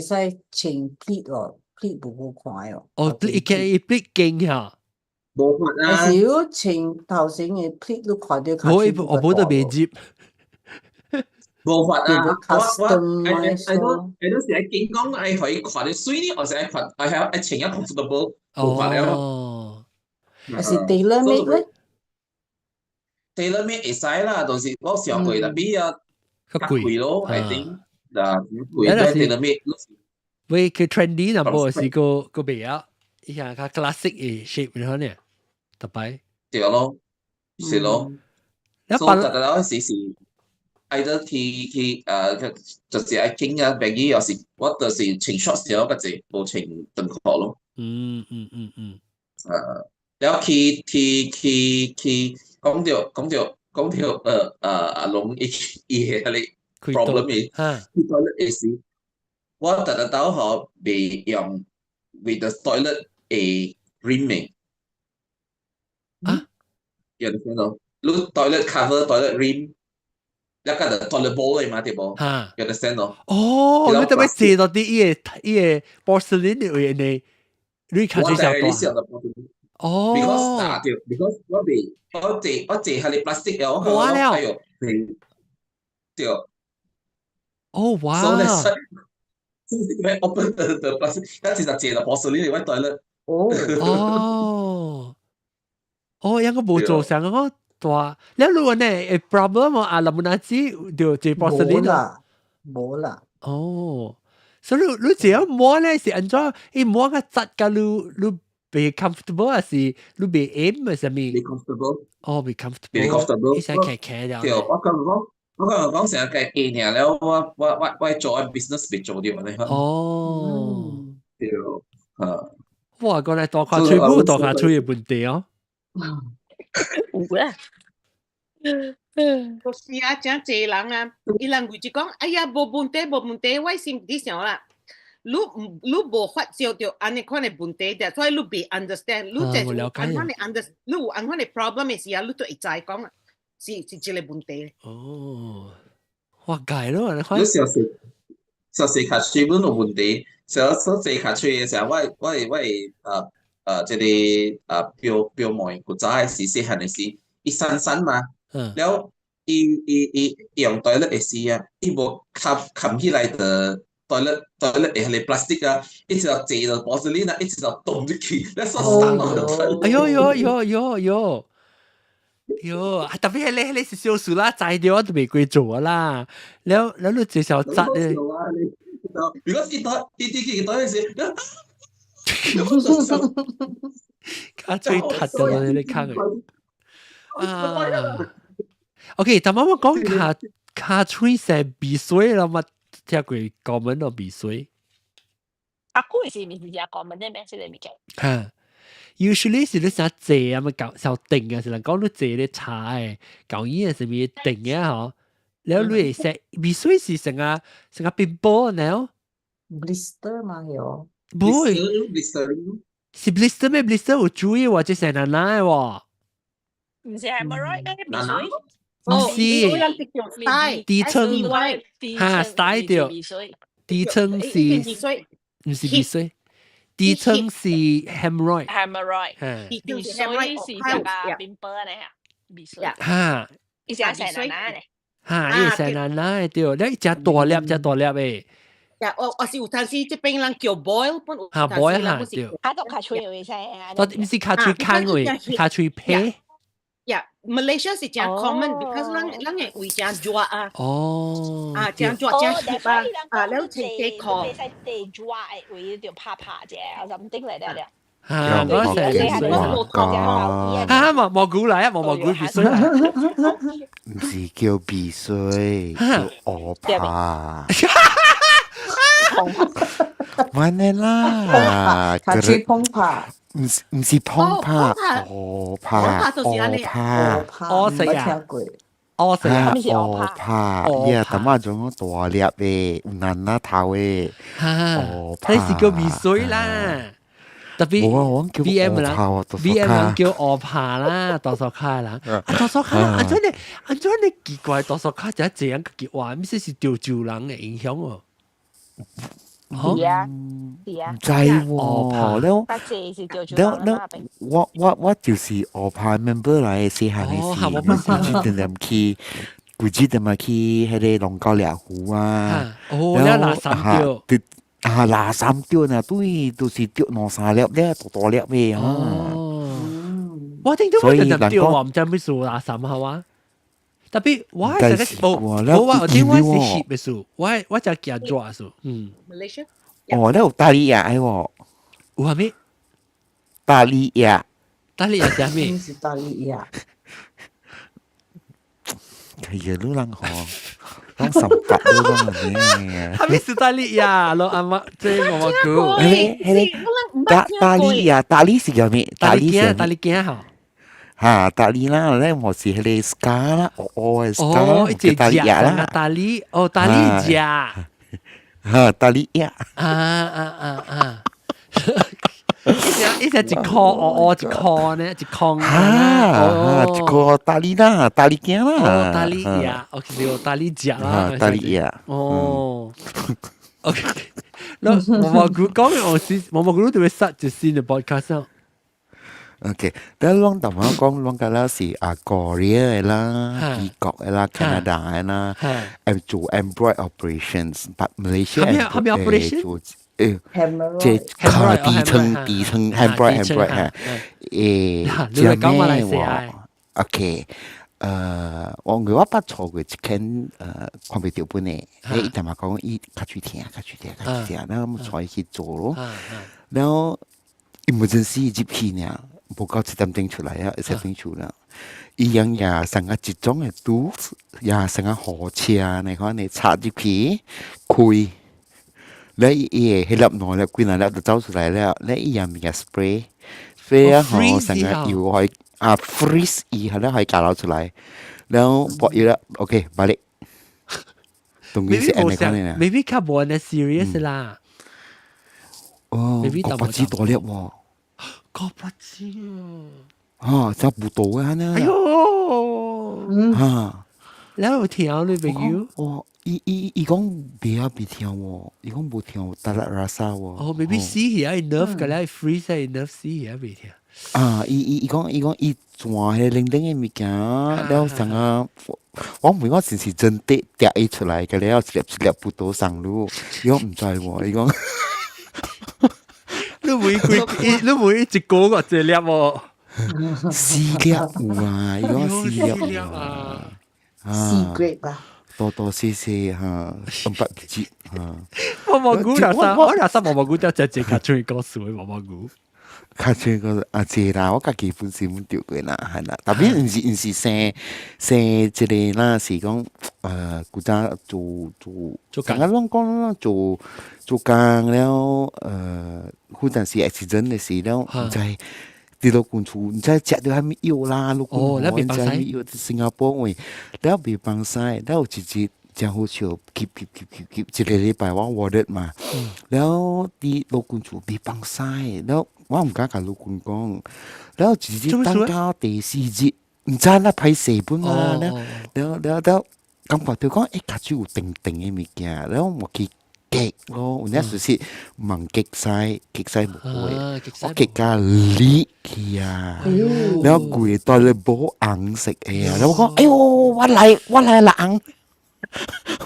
使穿 pleat 咯 ，pleat 唔好看哦。你pleat 勁嚇。冇法啊！有時要穿頭先嘅 pleat 都看到卡嘴。我冇得未接。冇法啊！我都時喺見講係可以看到水呢，我成日看，係穿一 comfortable 冇法了。係 tailor made 咧 ？tailor made 會使啦，但是我上過特別啊，較貴咯，I think 嗱貴咧 tailor made。喂，佢 trendy 那波是個未啊？伊下較 classic 嘅 shape 然後呢，特別。對咯，是咯。所以特特時時。愛得去就是愛傾啊，便宜有時我就是穿 short 時候，嗰隻冇穿長褲咯。แล้ว講到龍อะไร problem 嘅，去 toilet 嘅時，我特登到學未用 with the toilet 嘅 rim 嘅，有冇聽到？你 toilet cover toilet rim，一個就 toilet bowl 嘅嘛，對冇？有冇聽到？哦，你特別借到啲依個 porcelain 嘅嘢呢？你看最少多。哦 ，because 我借下你 plastic 嘅，我哇了，哎呦，對，哦哇 ，so that's why open the plastic，但其實借到 porcelain 嘅袋咧，哦，有個冇做成個大，你如果呢 problem 啊，林木那子就借 porcelain 冇啦，哦，所以你只要摸咧是按照一摸個質㗎，你被 comfortable 還是你被 aim 還是咩？被 comfortable，哦，被 comfortable，被 comfortable，你想騎了。對，我講成日計幾年了，我做 business 被做掉咧。哦，對，哇，講嚟多下吹冇多下吹嘅問題哦。有啊。就是啊，真濟人啊，伊人會就講，哎呀，無問題，我心裡想啦，你無發照到安尼款嘅問題嘅，所以你未 understand，你就有安款嘅 understand，你有安款嘅 problem 嘅時候，你都會知講啊，是一個問題。哦，哇，解咯，你看。小時卡吹本有問題，小時卡吹嘅時候，我即係表妹古早係時細漢嘅時，伊散嘛。แล้ว用 toilet 嘅時啊，伊無冚起來的 toilet 係 plastic 啊，一直到借到 porcelain 啊，一直到動入去，你所散落去。哎呦，特別係你是小樹啦，摘掉都未鬼做啦，แล้ว你至少摘咧。如果一啲嘅時，卡最突嘅你卡佢。啊。OK， 但我講卡吹成鼻水啦，嘛聽過講文咯鼻水。古是咪是講文啲咩？即係咪嘅？嚇 ，usually 是你想借啊，咪搞小定啊，是人講你借啲茶誒，搞嘢係咪定嘅嗬？แล้ว你食鼻水是成個pimple呢 ？blister 嘛有。唔會，是 blister 咩 ？blister 有注意或者成奶奶喎？唔是 hemorrhoid 咩？鼻水？唔是，底層嚇 style 掉，底層是唔是鼻水？底層是 hemorrhoid。鼻水是成個 pimple 咧，鼻水。嚇，伊成成奶奶咧。嚇，伊成奶奶對，你只大粒誒。我是有陣時即邊人叫 boil，嚇 boil 嚇對。嚇到卡吹會使啊？我唔是卡吹坑會，卡吹皮。Yeah, Malaysia 是真 common，because 人嘅會真抓啊。哦。真抓真貼啊，แล้ว情嘅คอ。你使地抓誒會條拍啫，我就唔定嚟得了。嚇，我嚇蘑菇嚟啊，蘑菇鼻水。唔是叫鼻水，叫鵝扒。玩你啦，卡吹碰拍。唔是碰拍，鵝扒，鵝扒，呀，咁啊種大粒嘅，難拿頭嘅，鵝扒，你是叫鼻水啦，特別 VM 啦 ，VM 人叫鵝扒啦，多數卡啦，多數卡，安怎你奇怪，多數卡就這樣嘅話，唔是潮州人嘅影響哦。係啊，唔知喎，我就是鵝扒 member 嚟，試下你試，佢知點嘛去喺啲龍角寮湖啊，然後拿三吊呢，對，都是吊兩三粒咧，大粒嘅我聽到我就吊話唔知咩數拿三係嘛？特別我係成個我點解是 hit 嘅數，我就見咗數，Malaysia。哦，你有大利亞嘅喎？有係咩？大利亞係咩？是大利亞。係啊，你人好，人十八你人嘅。係咪是大利亞？咯阿媽即係我估。你人唔大理啊，大理是叫咩？大理是大理鏡吼。嚇，大理啦，咧我是迄個 ska 啦，嘅 ska，哦，一大理呀啦，大理，哦，大理夾。嚇，大理呀。一隻一顆，一顆呢，一空嚇，一個大理啦，大理鏡啦。哦，大理呀，OK，大理夾啦。大理呀。哦，OK。那毛菇講嘅毛菇都會塞住先嘅 podcast 啊。OK，但係當我講嘅啦是Korea 嘅啦、美國嘅啦、Canada 嘅啦，做 embroid operations，但 Malaysia 係咪 operation？即係底層 embroid 係你係講馬來西亞 ？OK，我不錯嘅，一間看唔到本嘅，你同埋講伊卡住聽，然後我再去做咯，然後 emergency 接起呢。報告7點鐘出嚟啊，7點出啦。依樣也成個集中嘅都，也成個火車，你看你插入去，開，你伊係粒內咧，幾耐粒就走出嚟了，你依樣嘅 spray 啊，好成個要可以freeze 以後咧可以搞到出嚟，然後博要啦 ，OK， 擺嚟。當然係你講嘅。Maybe 較冇咁 serious 啦。哦，我不知道了喎。我不知啊，就唔到嘅呢。哎呦，然後跳你朋友，伊講別跳喎，伊講冇跳，得啦拉沙喎。哦 ，maybe see here enough 嘅咧 ，freeze enough see here 別跳。伊講伊轉係零零嘅物件，然後成個我唔講時時真的掉伊出來嘅了，一粒不到上路，伊講唔知喎，伊講。你每一個個這粒喎，4粒有啊，伊講4粒啊，secret 啊，多謝謝嚇，4隻嚇。毛菇我那毛菇就只卡出去講數嘅毛菇。卡出個謝啦，我家己本身唔掉嘅啦，係啦。特別唔是生即個啦，是講古早做成日攏講啦，做工了好陣時 accident 嘅時了，唔知跌到關處，唔知食到係咪藥啦，落關唔知係咪藥新加坡位，แล้ว被幫曬，แล้ว直接真好笑，keep 一個禮拜我 warded 嘛，แล้ว啲落關處被幫曬，แล้ว我唔敢同老公講，แล้ว直接等到第4日，唔知啦歹勢本嘛，แล้ว感覺到講卡住有定嘅物件，แล้ว我去激咯，有陣時問激曬唔會，我激加裂去啊，แล้ว攰到你冇硬食嘅啊，แล้ว我講哎呦我嚟冷。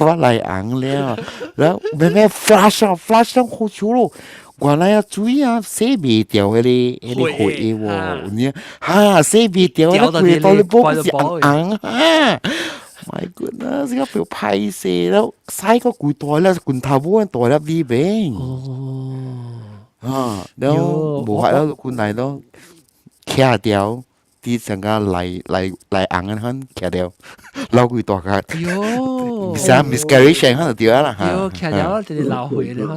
我嚟硬了，แล้วแม่ flash 好笑咯，原來要注意啊，洗未掉嗰啲血喎，你嚇洗未掉，แล้ว攰到你冇是硬啊 ，my goodness，而家俾拍攝แล้วใส่個攰袋啦，罐頭冇袋啦啲餅，แล้ว冇法แล้ว罐嚟咯，卡掉。啲成個嚟硬嘅很卡掉，撈佢大架，想 miscarriage 喺度掉啦嚇，卡掉就流血啦，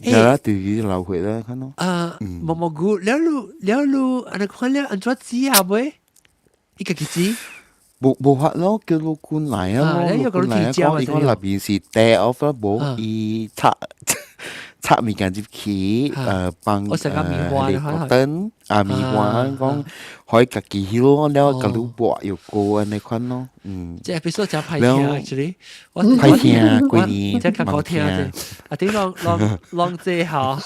有啦，對於流血啦，看咯。毛菇，了路，安尼看了安怎煮啊未？伊家己煮。冇法咯，叫老官嚟啊！老官嚟啊！講入邊是 day off 啦，冇伊插物件入去，幫嚟等米花講可以家己翕咯，แล้ว個滷薄又過安尼款咯，即係必須就歹聽 actually， 我歹聽幾年，即係較好聽啫。啊，點浪這下，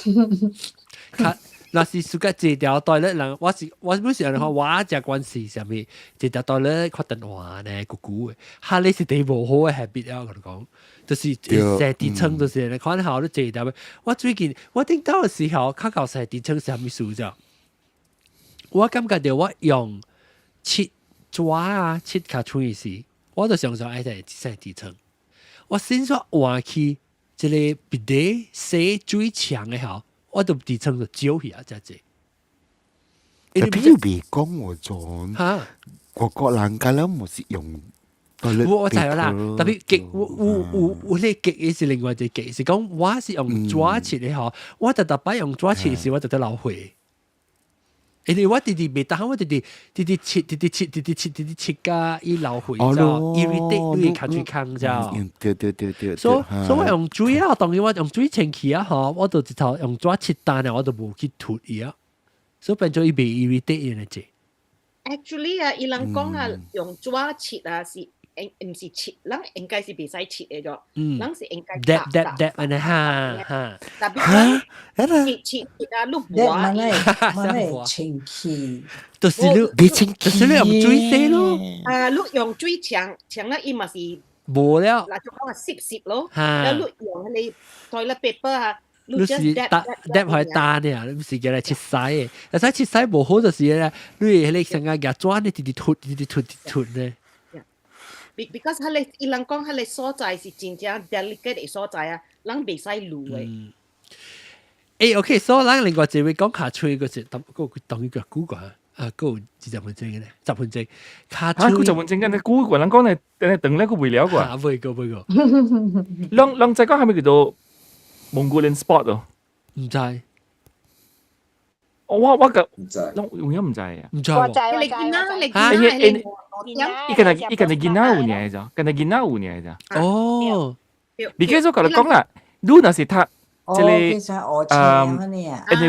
若是暑假一條袋咧，人我每時人講我只關係上面一條袋咧，看電話呢，咕咕嘅，哈你是第無好嘅 habit 啊，我講，就是成底層就是你看好都一條。我最近我頂到嘅時候，較搞成底層是啥物事啫？我感覺到我用切卡吹時，我就常常愛在成底層。我先說換去一個比例洗最強嘅後。我都底層就少去啊，真係。特別要別講我做，個人家咧冇是用我知啦，特別極有呢極是另外一極，是講我是用紙切嘅嗬，我特擺用紙切時，我特流血。因為我直未得，我直切加伊流血咗，irritate 你卡住坑咗。對。所以我用水啊，當然我用水清氣啊，嗬，我就直頭用紙切單啊，我就冇去脫伊啊，所以變咗伊被 irritate 嘅啫。Actually 啊，伊人講啊，用紙切啊是。唔是切，人應該是別使切嘅咗，人是應該嗒安尼哈，特別切啊，碌滑，乜清氣，就是你清，就是你用水洗咯，碌用水搶咧，伊咪是冇了，嗱就講係濕咯，แล้ว碌用你 toilet paper 啊。你是搭開單嘅，你唔是叫嚟切洗嘅，但係切洗冇好就是咧，你成日夾磚你脫咧。because 伊人講迄個所在是真正 delicate 嘅所在啊，人袂使擼嘅。OK， 所以咱另外一位講卡吹嗰時，當一個估個啊，嗰20分鐘嘅咧，10分鐘。卡吹10分鐘嘅，你估個人講你等咧個會了個。會個。兩隻講係咪叫做 Mongolian sport 哦？唔知。我個唔知，永遠唔知啊。唔知喎。你見啦，伊近係見到有嘢咋，近係見到有嘢咋。哦，你繼續講講啦，你那是他，即係人哋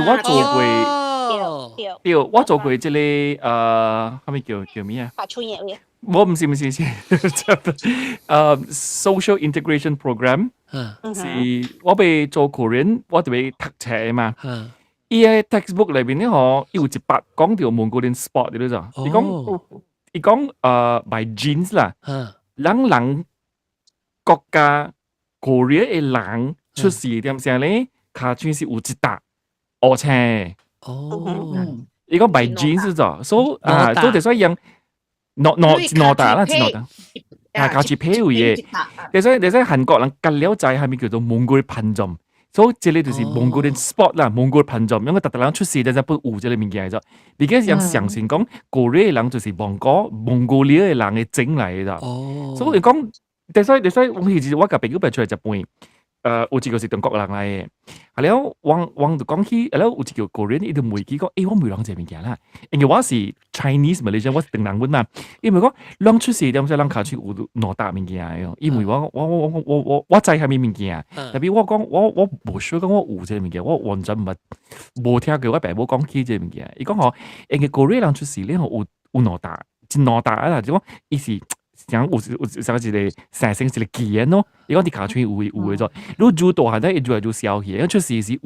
我做過，對，我做過即係係咪叫咩啊？發出嘢嘅。我唔是social integration program，是我被做 Korean，我哋被讀冊嘛。伊喺 textbook 裏邊咧，嗬，有一筆講條 Mongolian sport 嘅啫。伊講by genes 啦，人國家 Korea 嘅人出世點聲咧，卡穿是有一笪烏青。伊講 by genes 啫，所以所以樣攞大啦，卡住皮有嘢。你所以韓國人隔了仔係咪叫做 Mongolian 品種？所以這裡就是 Mongolian sport 啦，Mongolian 品種，因為特人出世就係不有這個物件咗。而家人相信講，Korea 人就是蒙古里嘅人嘅整嚟嘅。所以講，所以我其實我個朋友出嚟日本，有一個是中國人嚟嘅。係了，往就講起，係了有一個 Korean，伊就問佢講，我唔係講這物件啦，因為我是 Chinese Malaysian，我是鄧人本嘛。因為講，人出世點解人卡出有攞大物件嘅？因為我知係咩物件，特別我講我冇說講我有這物件，我完全冇聽過我爸母講起這物件。伊講嗬，因為 Korean 人出世咧，有攞大，真攞大啊！就講伊是。像有像一個生成一個基因咯，伊講啲卡穿有嘅咗，如果做大下咧，伊就消氣，因為出世是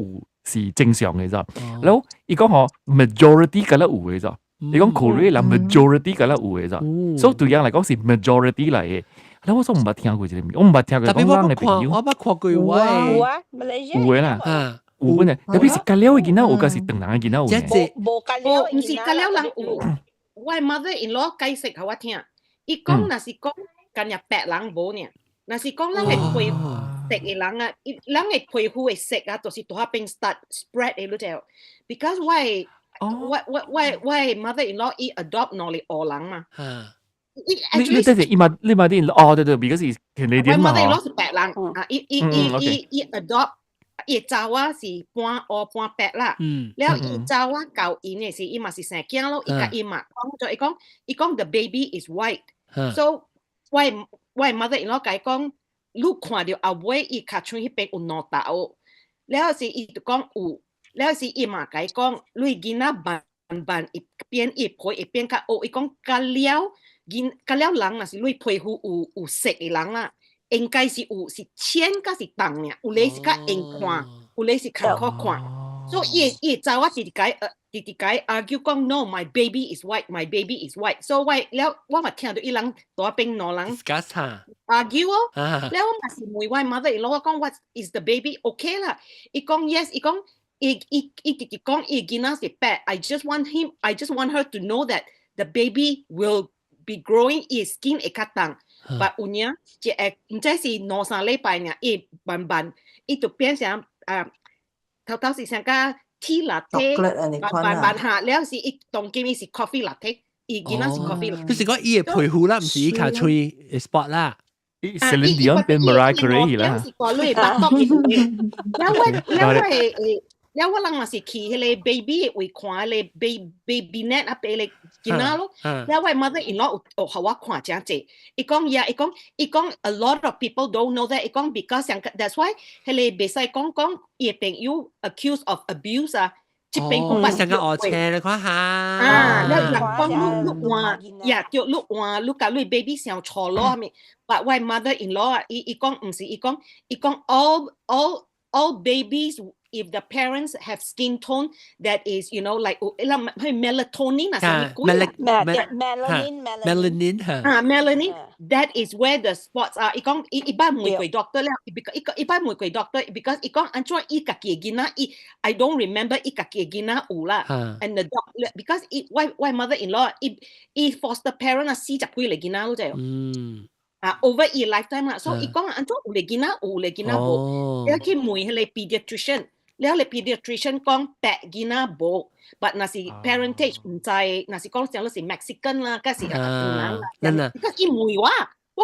正常嘅啫。然後伊講嗬 majority 嘅咧有嘅啫，伊講 Korea 人 majority 嘅咧有嘅啫，所以對人嚟講是 majority 嚟嘅。然後我說唔捌聽過這個，我唔捌聽過講人嘅朋友。我捌看過有啊，有嘅啦，有嘅，特別是隔了嘅囡仔，有個是鄧人嘅囡仔有嘅。冇隔了，唔是隔了人有。我 mother-in-law 解釋給我聽。伊講若是講今日白人無呢，若是講咱嘅皮色嘅人啊，咱嘅皮膚嘅色啊，就是拄下邊 start spread 嘅，你知道 ？Because why mother-in-law 伊 adopt 攞嚟荷蘭嘛？你即係你媽啲哦，對 ，because 係 Canadian 嘛。mother-in-law 是白人啊，伊 adopt 伊查某是半黑半白啦，แล้ว伊查某教因嘅時，伊嘛是生囝咯，伊甲伊嘛講咗，伊講 the baby is white。So why mother-in-law 甲伊講，你看到後尾伊卡穿迄邊有兩頭，แล้ว是伊就講有，แล้ว是伊嘛甲伊講，你囡仔慢一邊一皮一邊較黑，伊講甲了人若是你皮膚有色嘅人啦。應該是有是淺甲是重嘅，有咧是較硬看，有咧是較好看。所以伊查某直直解 argue 講 no， my baby is white，my baby is white。所以了我嘛聽到伊人大邊兩人 argue 哦，了我嘛是問我 mother-in-law 我講 what is the baby？OK 啦，伊講 yes， 伊講伊直直講伊囡仔是白 ，I just want her to know that the baby will be growing， his skin 會較重。But 有呢，即係唔知是兩三禮拜呢，伊慢慢，伊就變成頭是成個 tea latte，慢下，了是伊當今伊是 coffee latte，伊囡仔是 coffee 啦。就是講伊嘅皮膚啦，唔是伊卡吹 spot 啦。Celine Dion 變 Mariah Carey 啦。是個女巴多嘅，แล้วว่าลังมาสิขี่ให้เลย baby ไว้ขวาเลย baby net อ่ะไปเลยกินน้าลูกแล้วว่า mother in law เขาว่าขวาจ้าเจอีกองa lot of people don't know that อีกอง because that's why ให้เลยเบสไซกองเอียเป็น you accused of abuse อ่ะจะเป็นคนปัจจุบัน我車เลยค่ะแล้วอยาก講ลูกว่าอยาก叫ลูกว่าลูกกับลูก baby 想錯咯咪 but why mother in law อีกอง唔是อีกอง all babies if the parents have skin tone that is like melatonin อ่ะ melanin that is where the spots are อีกองอีบ้านมวยกวย doctor แล้วอีบ้านมวยกวย doctor because อีกองอันช่วยอีกะเกียกินะI don't remember อีกะเกียกินะอูล่ะ and the doc because why mother in law อี foster parent อ่ะซีจับกุยเลยกินะรู้จักover a lifetime อ่ะ so อีกองอันช่วยอูเลยกินะบ่แล้วที่มวยให้เลย pediatrician แล้วเลย pediatrician กองแปะกินาโบ but น่ะสิ parentage 唔知น่ะสิกองเสียงแล้วสิ Mexican 啦ก็สินั่นน่ะก็อีมวยว่า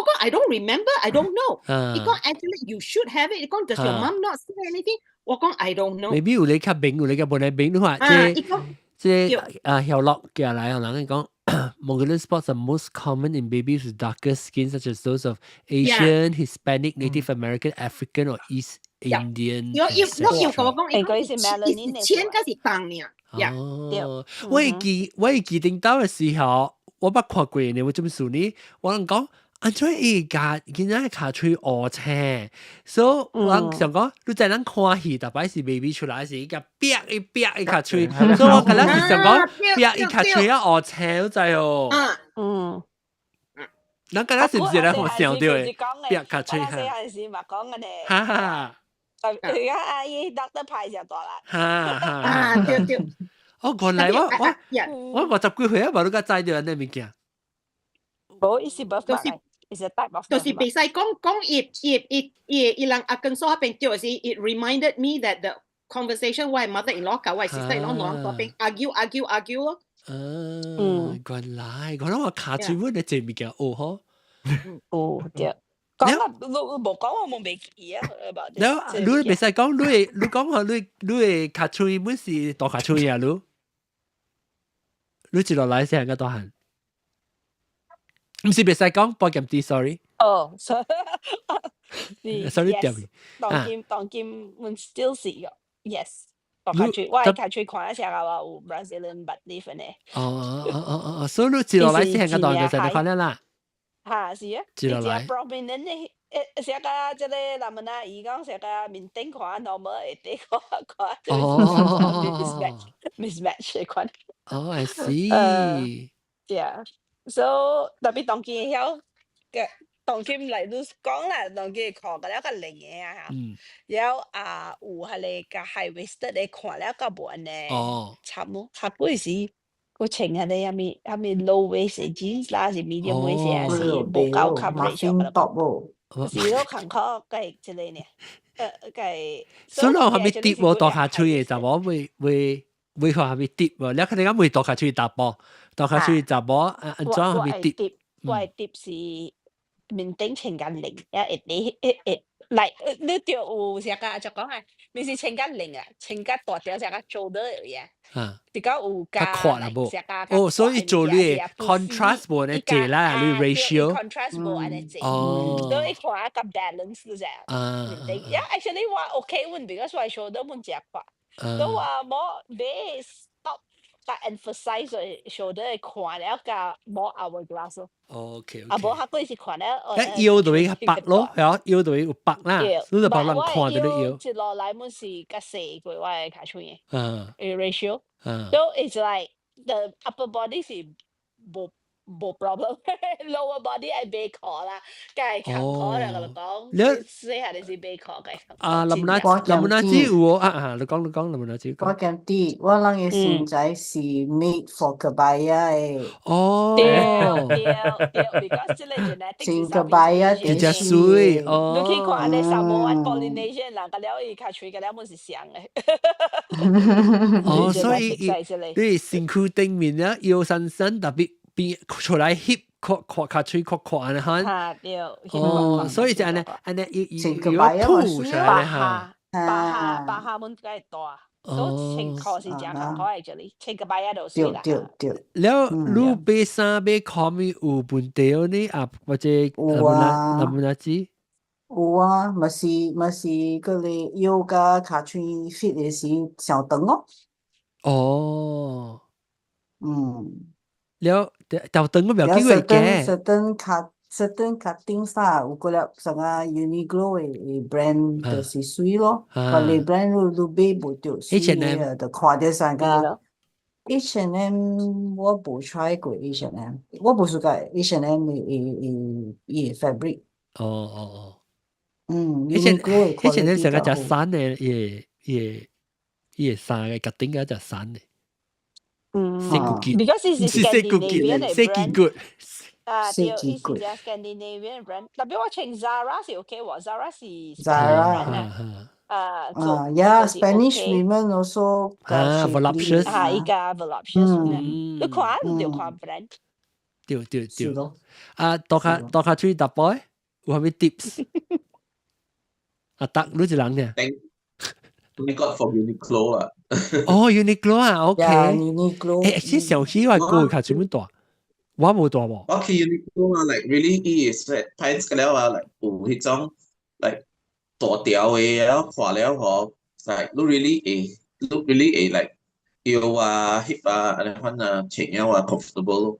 ก็ I don't remember I don't know อีกอง actually you should have it อีกอง does your mom not say anything 我講 I don't know maybe 有你較明有你較本來明的話即曉落嘅來可能講Mongolian spots are most common in babies with darker skin such as those of Asian, Hispanic, Native American, African or East Indian 要講應該是 melanin 前嗰時當呢我記定到嘅時候我捌看過呢我這麼說呢我能講安怎伊家今仔卡吹烏青，所以我想講，你在咱看戲，特別是 baby 出來時，伊個逼一卡吹，所以我覺得是想講逼一卡吹啊烏青，你知哦？咱覺得是唔是咱好笑對？逼卡吹哈。細時咪講嘅咧。哈哈。而家阿姨得得派就多啦。哈對。我原來我50幾歲啊，無你個知到安尼物件。冇，伊是birthday。Is a type of 就是比賽講伊人阿根所邊就是 it reminded me that the conversation why mother-in-law กับ why sister-in-law 兩個邊 argue 咯。原來我卡住我哋這物件哦對。講啦，冇講我冇未記啊。แล้วรู้比賽講你講下你卡住本是大卡住呀你接落來先個大漢。唔是別使講，播劍啲 ，sorry。哦，sorry 掉。當劍มัน still 是嘅 ，yes。我睇最看一下嘅話，有 Brazilian but different 嘅。所以你接落來先個大就成日看啦。嚇是啊，接落來。prominent 嘅，成個即係南門啊，而家成個面頂看 normal 一啲看。mismatch 看。哦，I see。Yeah。So 特別當見曉嘅當見嚟到講啦，當見看嘅一個零嘅啊嚇，有係你嘅 high waisted 你看了個冇呢，差唔多時個穿係你係咪 low waist jeans 啦，是 medium waist 還是冇夠 coverage 嘅，是都看考嘅之類呢，嘅。所以我係咪跌我度下吹嘅就我會話係咪跌喎？你睇下會度下吹打波。大概是查某安怎係咪跌？我跌是面頂穿緊零，嚟你條有成個就講係，你是穿緊零啊，穿緊大條成個做得嘢，比較有加哦，所以做你 contrast 冇呢借啦，你 ratio。contrast 冇呢借，所以看一個 balance 就係。Yeah, actually 我 OK 喎，because 我 shoulder 冇隻塊，都話冇 base。emphasize shoulder 看了個 more hourglass 咯。OK。啊，無佢嗰時看了，腰度會白咯，係啊，腰度會有白啦，你就白人看到你腰。接落來冇是個4個我係睇出嘅。ratio。So it's like the upper body 是冇 problem，lower body 係被correct啦，梗係強 correct 嚟講，適合你是被 correct 嘅。林文娜子有喎，你講林文娜子講。我講啲，我諗嘅現在是 made for kebaya 嘅。哦。對，because 即係 genetic。kebaya 比較水哦。你去看你 Samoan Polynesian 人個了，伊卡吹個了冇是像嘅。哦，所以你身軀頂面咧腰身特別。邊出來翕卡吹擴呢哈。嚇對，哦，所以就安尼要吐出來哈。巴下門梗係大，都情況是正常喺這裡，千個巴一度水啦。แล้วลูกเบซ่าเบคอมมีอุบุนเดียวนี่อ่ะ或者能唔能知？有啊，咪是嗰啲腰加卡吹 fit 嘅是小等哦。哦，แล้วแต่等我冇機會嘅。certain cutting 啥，有嗰粒成個 Uniqlo 嘅 brand 就是水咯，個你 brand 都買唔到水嘅，就看到成個 H&M 我冇 try 過 H&M， 我冇試過 H&M 嘅 fabric。哦。H&M 成個隻衫嘅，嘢衫嘅cutting嘅隻衫嘅。Because it's Scandinavian brand。對，以前就 Scandinavian brand，特別我稱 Zara 是 OK 喎，Zara 是 Zara。Yeah, Spanish women also voluptuous。依家 voluptuous，你看就看 brand。對。多卡吹搭 boy， 有冇 tips？ 得，你一人呢 ？Thank God for Uniqlo 啦。哦 ，Uniqlo 啊 ，OK。Uniqlo。誒，小氣話個卡全部大。我冇大喎。我去 Uniqlo 啊 ，like really is pants 嘅了啊 ，like 有迄種 like 大條嘅，然後看了嗬 ，like look really like 腰啊、hip 啊，安尼款啊，穿了啊 comfortable。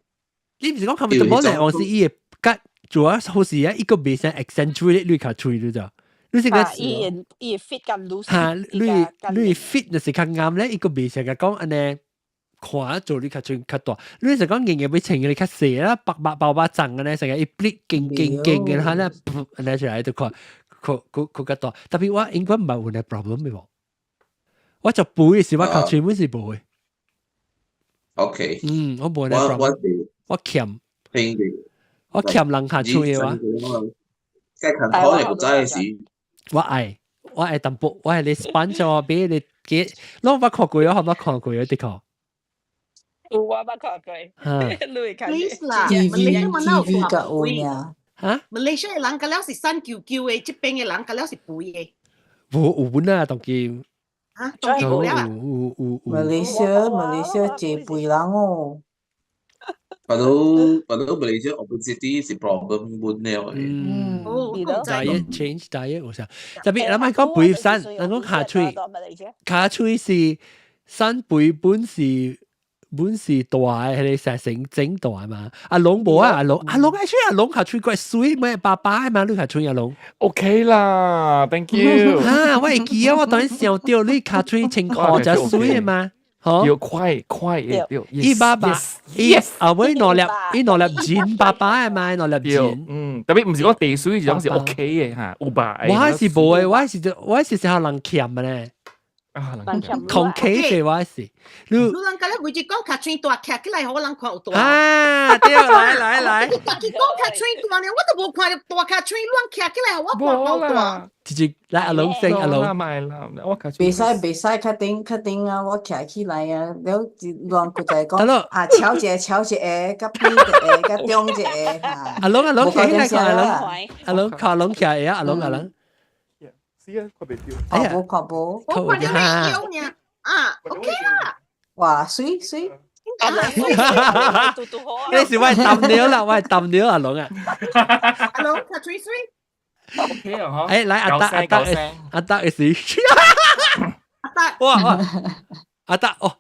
你唔是講 comfortable 咧，我是伊個吉，主要好似一個未想 accentuate 你卡吹咗咋？你是個伊 fit 咁 loose。嚇，你 fit 就是較啱咧，一個未想嘅講安尼。看做你較最較大，你就講硬要俾情你較細啦，白爆陣嘅咧，成日一筆勁嘅嚇咧，攞出來就看，佢較大。特別我應該唔係有呢 problem 嘅喎，我就背嘅時我較全部是背。OK。我冇呢 problem， 我欠人較吹嘅話。該看可能唔知是。我愛淡薄，我係你 sponsor 俾你嘅，攞我看過有，冇看過有啲個。我冇看過，Please 啦，Malaysia 個有呀。嚇 ？Malaysia 嘅人個了是生叫嘅，這邊嘅人個了是背嘅。有啦，當然。嚇，當然冇啦。Malaysia 借背人哦。Padahal Malaysia obesity is a problem pun了。diet 有啥？特別諗下講背身，人講卡吹是身背本是大嘅，你成整大嘛？阿龍冇啊，阿龍卡吹怪水咩？爸爸嘛，你卡吹阿龍 OK 啦 ，Thank you。我會記啊，我當然想到你卡吹情況就水嘛。要快，伊爸爸，後尾攞粒錢，爸爸係咪攞粒錢？特別唔是講地水就係 OK 嘅嚇，有吧？我係冇嘅，我係時候人欠嘅咧。同 K 嘅話是，你人家咧每日講卡吹大，徛起來好人看有大。啊，對，來。你家己講卡吹大呢，我都冇看到大卡吹，亂徛起來我看有大。直接來阿龍先，阿龍。袂使確定啊，我徛起來啊，了亂佢就係講啊，超一個，甲邊一個，甲中一個。阿龍徛起來看阿龍徛起阿龍。哎呀，看無，我看到你腰呢，OK 啦，哇，水，你是我係抌料阿龍啊，阿龍卡吹水 ，OK 啊，誒，來阿德嘅事，哇，阿德哦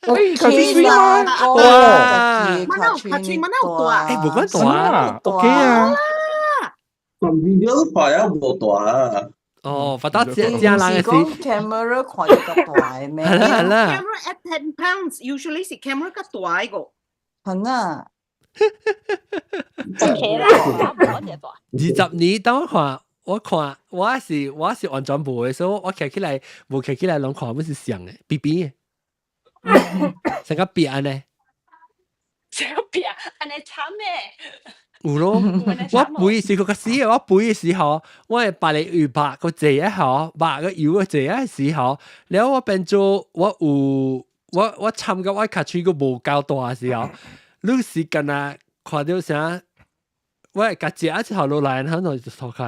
，OK 啦，哇，卡吹乜都大，誒，冇關大 ，OK 啊。video 看了無大啊。哦，發到這人嘅事。講 camera 看得大咩？係啦。Camera at 10 pounds usually 是 camera 較大個。係啊。OK 啦，20年等我看，我是完全冇嘅，所以我徛起來冇徛起來，攏看本是像嘅，BB 嘅，成個變安尼。成個變安尼慘嘅。有咯，我背時個時，我背嘅時候，我係白嚟預白個字一下，白個腰個字嘅時候，然後我變做我有我參加我卡吹個無夠大時候，你是干那看到啥？我甲食一頭落來，然後就脫開。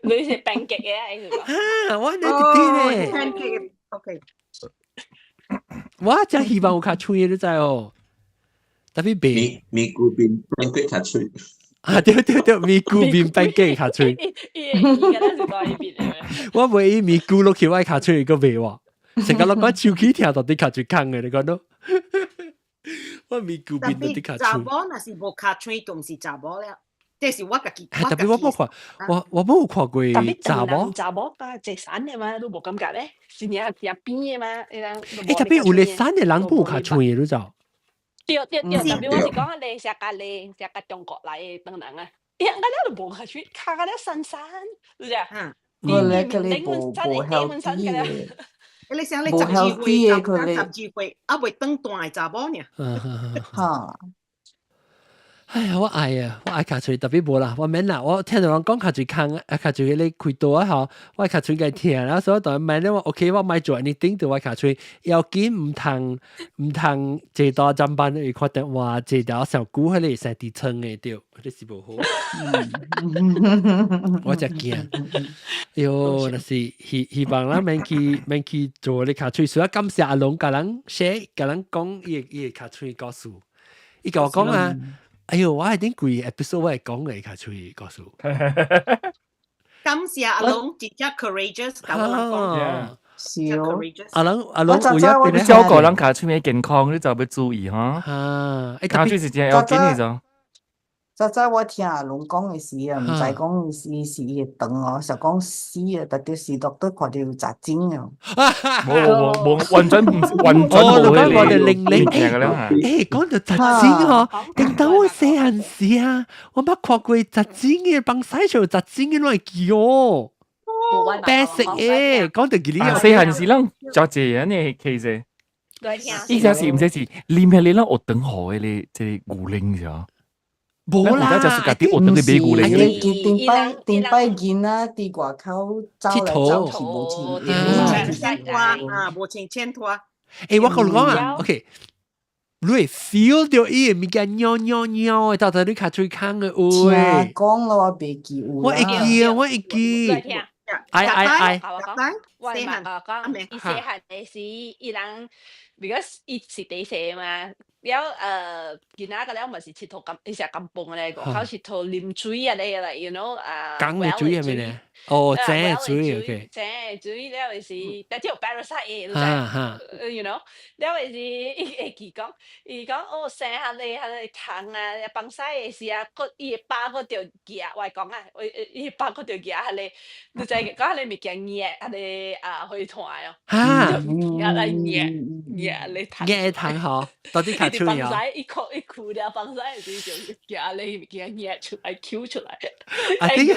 你是病極嘅啊？你講啊，我呢啲咧。OK。我真希望有卡吹，你知哦。特別白。咪古邊冰卡吹。啊，對，咪咕邊冰機卡吹。我每咪咕落去我卡吹個味喎，成個落講手機聽到啲卡吹坑嘅，你講到？我咪咕邊到啲卡吹。查某那是無卡吹，都唔是查某了。這是我家己。特別我冇看，我冇看過查某。查某吧，隻散嘅嘛，都冇感覺咧，是你係邊嘅嘛？特別有咧散嘅人冇卡吹嘅，你知？對，特別我是講你食個中國來嘅等人啊，我哋都冇卡吹，卡個咧散，你知啊？我咧佢哋冇 healthy 嘅。你想你12歲，啊未當大嘅查某呢？嚇！哎呀，我愛卡吹，特別無啦，我免啦，我聽到人講卡吹坑，卡吹你開刀啊吼，我卡吹嘅聽啦，所以當然免咧，我 OK，我買做anything 對我卡吹，要緊唔通坐到站班去看電話，坐到上久，佢哋成地撐嘅對，你是無好，我就驚，喲，那是希望啦，免去做你卡吹，所以感謝阿龍甲人寫，甲人講伊卡吹故事，伊甲我講啊。哎呦，我係點貴 episode 我係講嘅卡吹告訴。感謝阿龍直接 courageous 咁講。是哦。阿龍有一邊咧，照顧人卡吹咩健康，你就要注意哈。卡吹是真要緊嘅啫。早我聽阿龍講嘅時啊，唔使講是伊嘅腸哦，就講死啊，特別是落都看到有雜精啊。冇運準冇嘅我哋零誒講到雜精哦，定等我細漢時啊，我冇看過雜精嘅，幫西做雜精嘅攞嚟記哦。白色嘅，講到幾年。細漢時啷做這樣嘅其實，依家是唔知是念起你啷學等學嘅你即係古靈咗。冇啦，就是嗰啲學等嘅美古靈嘅。電拜見啦，啲外口走嚟走去冇錢啊，冇錢拖。誒，我講啊 ，OK， 你會 feel 到伊個物件尿，到底你卡最坑嘅喂。聽講我未記有啦。我會記。哎，我講，伊細漢嘅時，伊人 because 伊是地勢嘛。了其他個了咪是佚佗咁，伊成咁蹦咧，個好佚佗啉水啊咧啦 ，you know 江嘅水係咪咧？哦，井嘅水 ，OK。井嘅水了係是，但係有 parasite 嘅，你知？you know， 了係是伊講哦，生下你係糖啊，放曬嘅時啊，個伊把嗰條夾，我講啊，伊把嗰條夾係你，你就係講你物件熱，係你去團哦。嚇！熱你糖。熱糖嗬，到底卡。放曬一箍了，放曬時就夾你物件熱出來 Q 出來。I think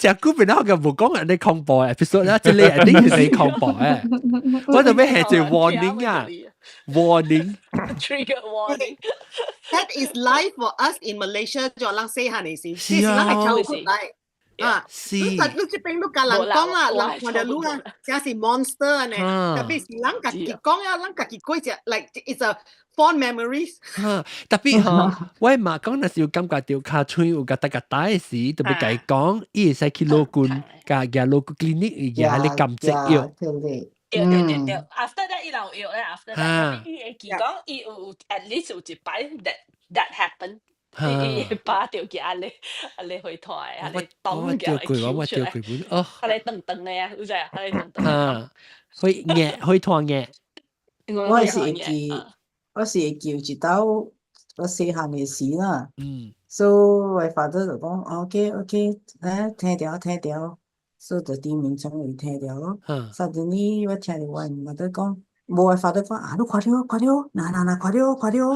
咱食股票咧，我就冇講人哋恐怖嘅 episode 啦，即係一定係你恐怖嘅。我就咩係做 warning 啊 ，warning，trigger warning。That is life for us in Malaysia， 就人細漢嘅事，即係係抽出嚟。啊，你這邊都甲人講啦，人看到你啊，這是 monster 呢。特別是人家己講啊，人家己過隻 like it's a fond memories。特別嗬，我嘛講那時候感覺到卡吹有個大嘅事，特別計講，伊係去老官加老官 clinic 而家你感覺要。對。After that 伊有咧 ，after that 伊會講伊有 at least 有一擺 that happen。伊把條夾你去抬，你當嘅嚟翹出嚟，你蹬嘅啊，好似啊，你蹬。去拖嘅。我是會叫一道我細漢嘅事啦。所以我father就講 OK， 聽掉，所以就啲名稱會聽掉咯。Suddenly 我聽到我mother講，冇我father講啊，你快啲，嗱，快啲。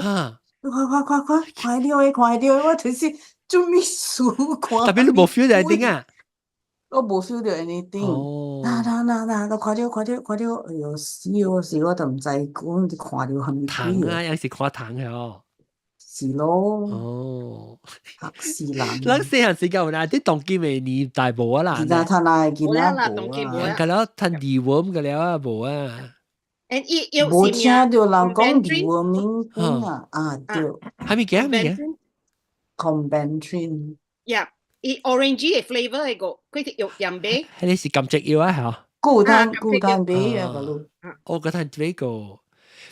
快啲！我就是做咩事看？特別你冇 feel 到 anything 啊？我冇 feel 到 anything。嗱，快啲！哎呦死我就唔知講，你看到係咪？糖啊，有時看糖嘅哦。是咯。哦，學士人。咱細漢時間有哪啲當機未年代無啊啦？其他他那其他啦，當機無啊。咁樣趁地worm嘅了啊無啊。冇聽到人講地 worming 啊，對。係咪嘅？係咪嘅 ？Conventrin。Yeah，伊 orange 嘅 flavour 係個，佢哋肉鹽味。係你是甘蔗藥啊？係。固碳味啊，嗰度。我覺得係呢個。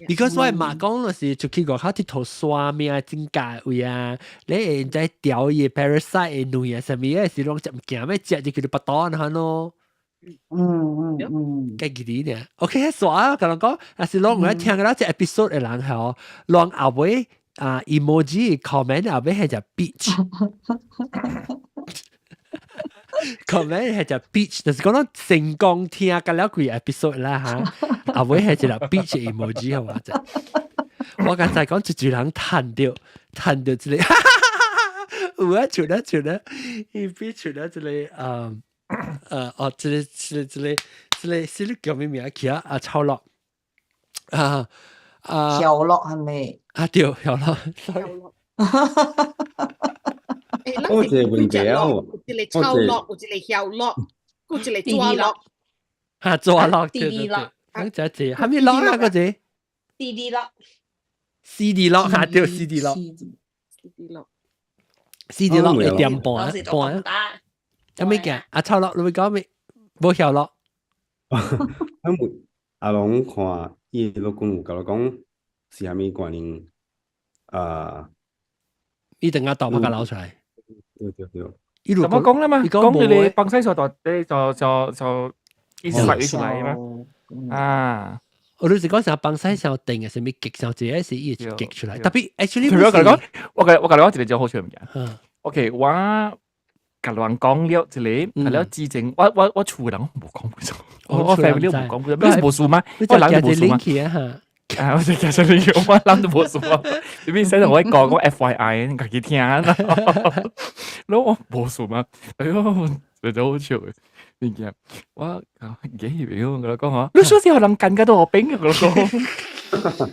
because 我媽講嗰時就去過佢啲頭刷咩啊，真假位啊，你會在釣嘢 parasite 嘅類啊，什麼嘢是攏就唔驚咩，食就叫你不當嚇咯。計幾啲呢 ？OK， 刷啊，咁講，但是攏我聽嗰隻 episode 嘅人係，攏後尾啊 emoji comment 後尾係就 beach。comment 係就 beach， 就是講到成功聽嘅了幾 episode 啦嚇，後尾係就 beach emoji 係嘛啫。我剛才講住人彈掉之類，有啊，傳啦，伊比傳啦之類，之類叫咩名？佢啊，秋樂小樂係咪？啊，對，小樂。我這問題啊，有一個炒落，有一個小落，有一個抓落。嚇，抓落，對，咁就係，係咪落啊？嗰隻 CD 落 ，CD 落嚇，對 ，CD 落 ，CD 落你點半？有咩嘅？阿秋落，你會講咩？冇小落。阿龍看伊老公有甲我講是蝦米觀念？你等下當乜嘅撈出嚟？對。怎麼講咧嘛？講你幫西所度，你就一洗出嚟嘛？啊！我老實講，成幫西上定嘅，係咪極上自己是一極出嚟？特別 actually，我講，我講一個好笑嘅嘢。OK， 我甲人講了一個，係了之前我厝人冇講過咗，我 family 冇講過咗，咩冇數嗎？我人都冇數嗎？啊！我就其實你講我諗都冇數啊！你邊使同我講FYI， 你自己聽啦。攞我冇數嘛？哎呦，就好笑嘅。你見我幾秒我講嚇，你說是可能近嘅都我冰嘅我講，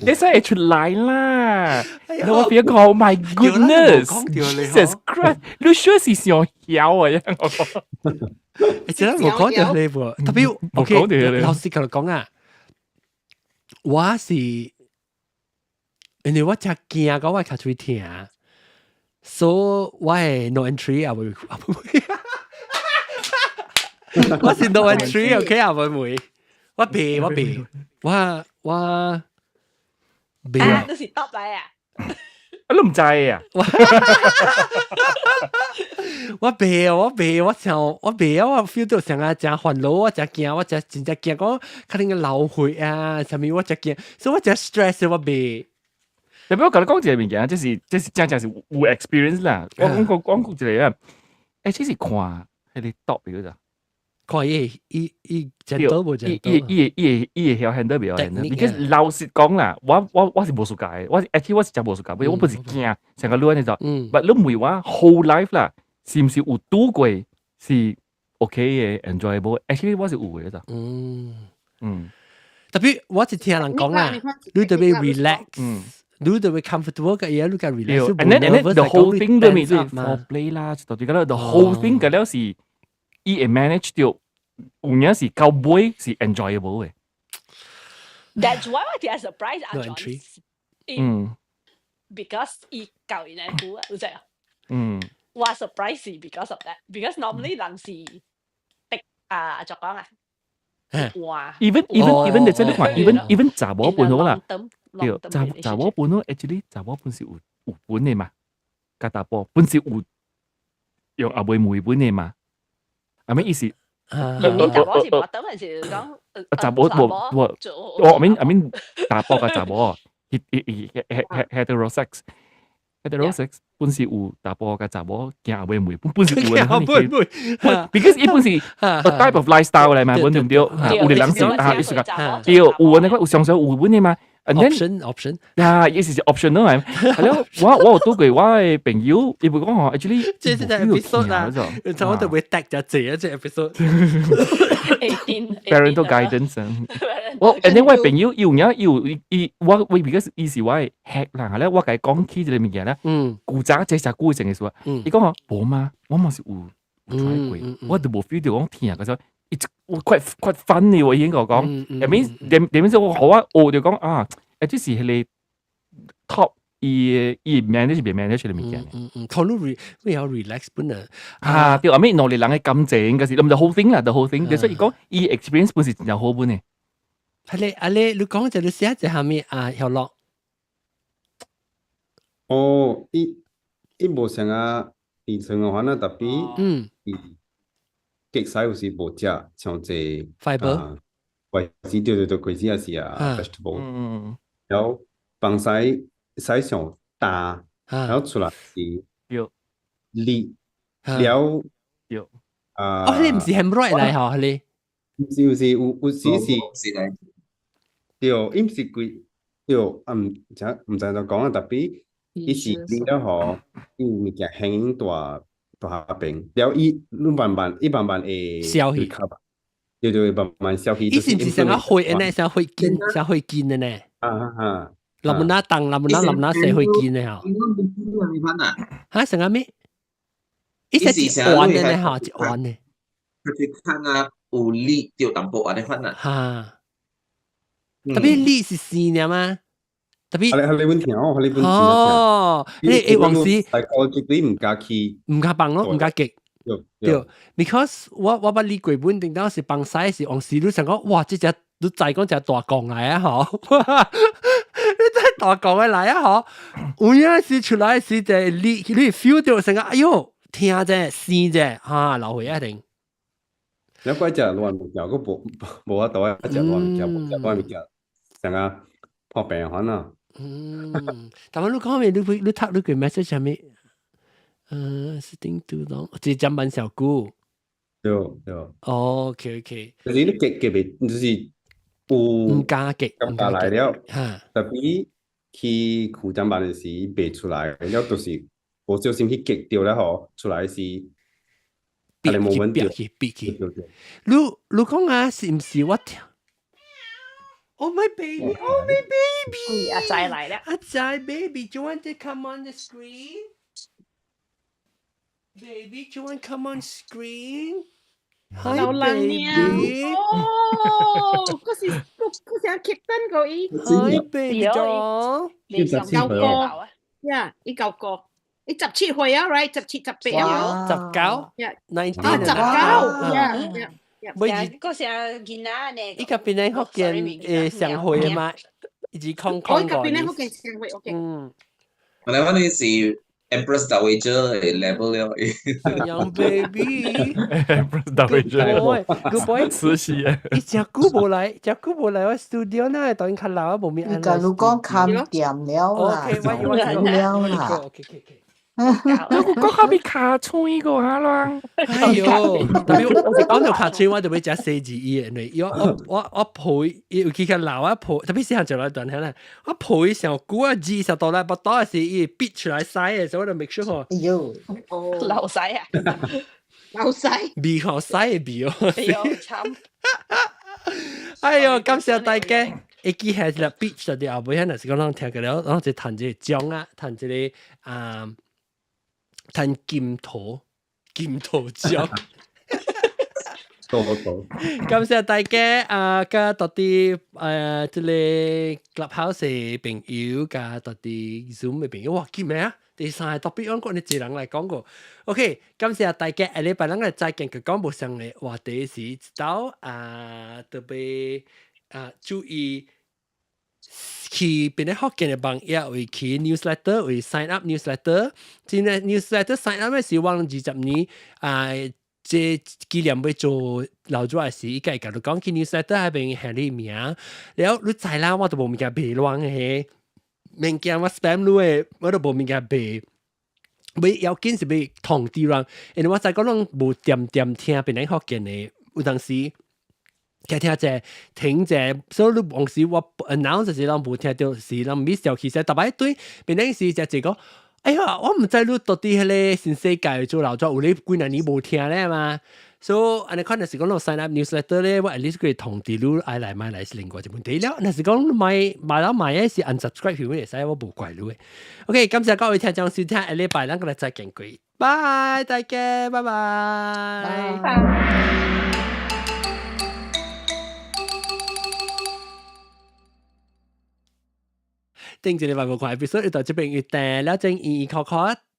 你真係出嚟啦！我別講 ，My goodness，Jesus Christ，你說是想曉啊？我講，你真係冇講到你喎，特別 OK， 老師佢講啊。我是，因為我真驚講我卡出去聽，所以我係 no entry 啊，我是 no entry OK 啊，會，我避，我避啊，都是 top 嚟啊！我都唔制啊！我避，我 feel 到成日真煩惱，我真驚，我真驚講可能嘅流血啊，什麼我真驚，所以我真 stress 我避。特別我覺得講一個物件，即是真係有 experience 啦。我講一個啊，即是看係你 top 嘅咋。看伊真多無真多，伊會曉 handle 唔曉 handle。because 老實講啦，我是無數解，我是真無數解，我不是驚成個亂嘅就，但你唔係話 whole life 啦，是唔是有拄過是 OK 嘅 enjoyable？actually 我是有嘅咋。特別我是聽人講啦，你特別 relax，你特別 comfortable 嘅嘢，你個 relax。and then the whole thing 都咪是 foreplay 啦，就對個 the whole thing 嘅了是。伊會 manage 到，有影是到尾是 enjoyable 嘅。That's why 我哋係 surprise 阿 John。because 伊教人嚟估啊，有冇啊？我 surprise 是 because of that，because normally 人是滴啊，就講啊，哇 even 你真係看 even 查某本好啦，對，查某本好 actually 查某本是有本嘅嘛，加大波本是有用阿妹妹本嘅嘛。係咩意思？查某是冇等陣時講，查某我mean 大波嘅查某，heterosexual 本是有大波嘅查某驚阿妹妹，本是有嘅。because 伊本是 a type of lifestyle 嚟嘛，本對唔對？有啲人是啊，意思講，對，有嘅呢個有上上有本嘅嘛。option 呀，意思是 optional 係。係咯，我都佢我嘅朋友，亦會講話 actually，即係 episode 啦，我哋會 tag 就這一隻 episode。parental guidance 我，and then 我朋友有我because 伊是我嘅 hack 啦，咧我佢講起呢個物件咧，古早即係古成嘅說，伊講話冇嘛，我嘛是有 try 過，我都冇 feel 到講聽嗰陣。quite funny 喎，已經講，that means 我好啊，我就講啊，即係你 top manage 別 manage 嘅物件。討論會有 relax 本啊。啊，對，後尾我哋人嘅感情嗰時，咁就 whole thing 啦，the whole thing。所以講伊 experience 本身就好本嘅。係你講就你寫一隻下面啊，有落。哦，伊無像啊，以前嘅話呢，特別極細有時無食，像隻 fiber，維子對，貴子也是啊 vegetable，然後放細上大，然後出來是粒，了你唔是 hemorrhoid 嚟嗬你？唔是有時是對，伊唔是貴對，唔知就講啊，特別伊是粒了嗬，伊有物件輕大。大病，然後伊慢慢會消氣，對，慢慢消氣。伊是唔是成個血呢？成血筋嘅呢？林木那當，林木那寫血筋嘅嗬。嚇成個咩？伊是彎嘅呢？嚇，一彎嘅。佢看啊，有力就淡薄啊，你看啊。嚇，特別力是細嘅嘛？特別係你本條，係你本條。哦，你往時係我絕對唔加氣，唔加棒咯，唔加極。對 ，because 我把你鬼本定當時棒曬時，往時你想講，哇！這隻你再講隻大鋼嚟啊，嗬！你真係大鋼嘅嚟啊，嗬！有陣時出來時就你 feel 到成個，哎呦，聽啫，試啫，嚇，流血一定。有嗰隻亂物件，嗰冇得到一隻亂物件，成個破病可能。但係你講咩？你睇你個 message 係咩？sitting too long，即係講班小姑。對。哦 ，OK。就是你極就是有唔加極，咁加來了，特別去苦針班嘅時備出來，了都是無小心去極掉了嗬，出來是係你冇問題。你講啊，是唔是我聽？Oh my baby! Oh my baby! 阿仔嚟啦！阿仔 baby, do you want to come on the screen? Baby, do you want to come on screen? Hi baby! 哦，嗰時劇燈個伊。Hi baby 咗。你夠個呀？你夠個？你17歲啊 ，right？ 17、18啊。19 19呀。嗰時囡仔呢？依家邊咧福建上會啊嘛，一直空個。我依家邊咧福建上會，OK。我哋呢是 Empress Dowager level 了。Young baby。Empress Dowager。Good boy。慈禧啊！一隻股冇嚟我 studio 呢，當然較老啊，冇咩。你甲你講冚掂了啦，我了啦。OK。我後面卡吹個下啦。哎呦，特別我講到卡吹，我就會食4字語嚟。因為我陪，尤其係老一陪，特別是行做來段聽咧，我陪上古啊$20不多時，伊逼出來洗嘅時候，我就 make sure 哎呦，流洗啊，流洗，鼻好洗嘅鼻哦。哎呦，慘！哎呦，感謝大家。一記係啦 beach 就啲後尾係，是講咱聽嘅了，然後就彈隻獎啊，彈隻咧彈金桃獎，感謝大家加到啲即係 Clubhouse 嘅朋友，加到啲 Zoom 嘅朋友，哇！叫咩啊？第三個特別講過，你一人嚟講過。OK，感謝大家，下禮拜咱嘅再見嘅講無上嘅話題是到特別注意。去邊啲學嘅朋友會去 newsletter 會 sign up newsletter， 即係 newsletter sign up 嘅時往20年即紀念要做留咗嘅時，而家講到講去 newsletter 係邊係你名，然後你知啦，我都冇物件背亂嘅，物件我 spam 咗我都冇物件背，要緊是要同啲人，因為我再講攏無點聽邊啲學嘅，有當時。聽者聽者，所以你往時我 announce 時人冇聽到，是人 miss 掉，其實特別對變成是就講，哎呀，我唔知你到底係咧新世界做老作，有你幾廿年冇聽咧嘛。So， 安尼可能是講我 sign up newsletter 咧，我 at least 佢通知你愛來買來是另外一問題了。那是講買嘅是 unsubscribe 佢會使我冇怪你嘅。OK， 感謝各位聽眾收聽，下禮拜咱個再見佢，拜大家，拜拜。頂一禮拜無看 episode， 到這邊要訂了，正考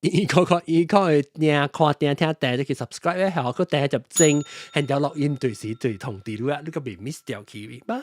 去訂看訂聽訂就去 subscribe 咧，後佢訂就正，現條錄音隨時對通知你啊，你個別 miss 掉佢，拜。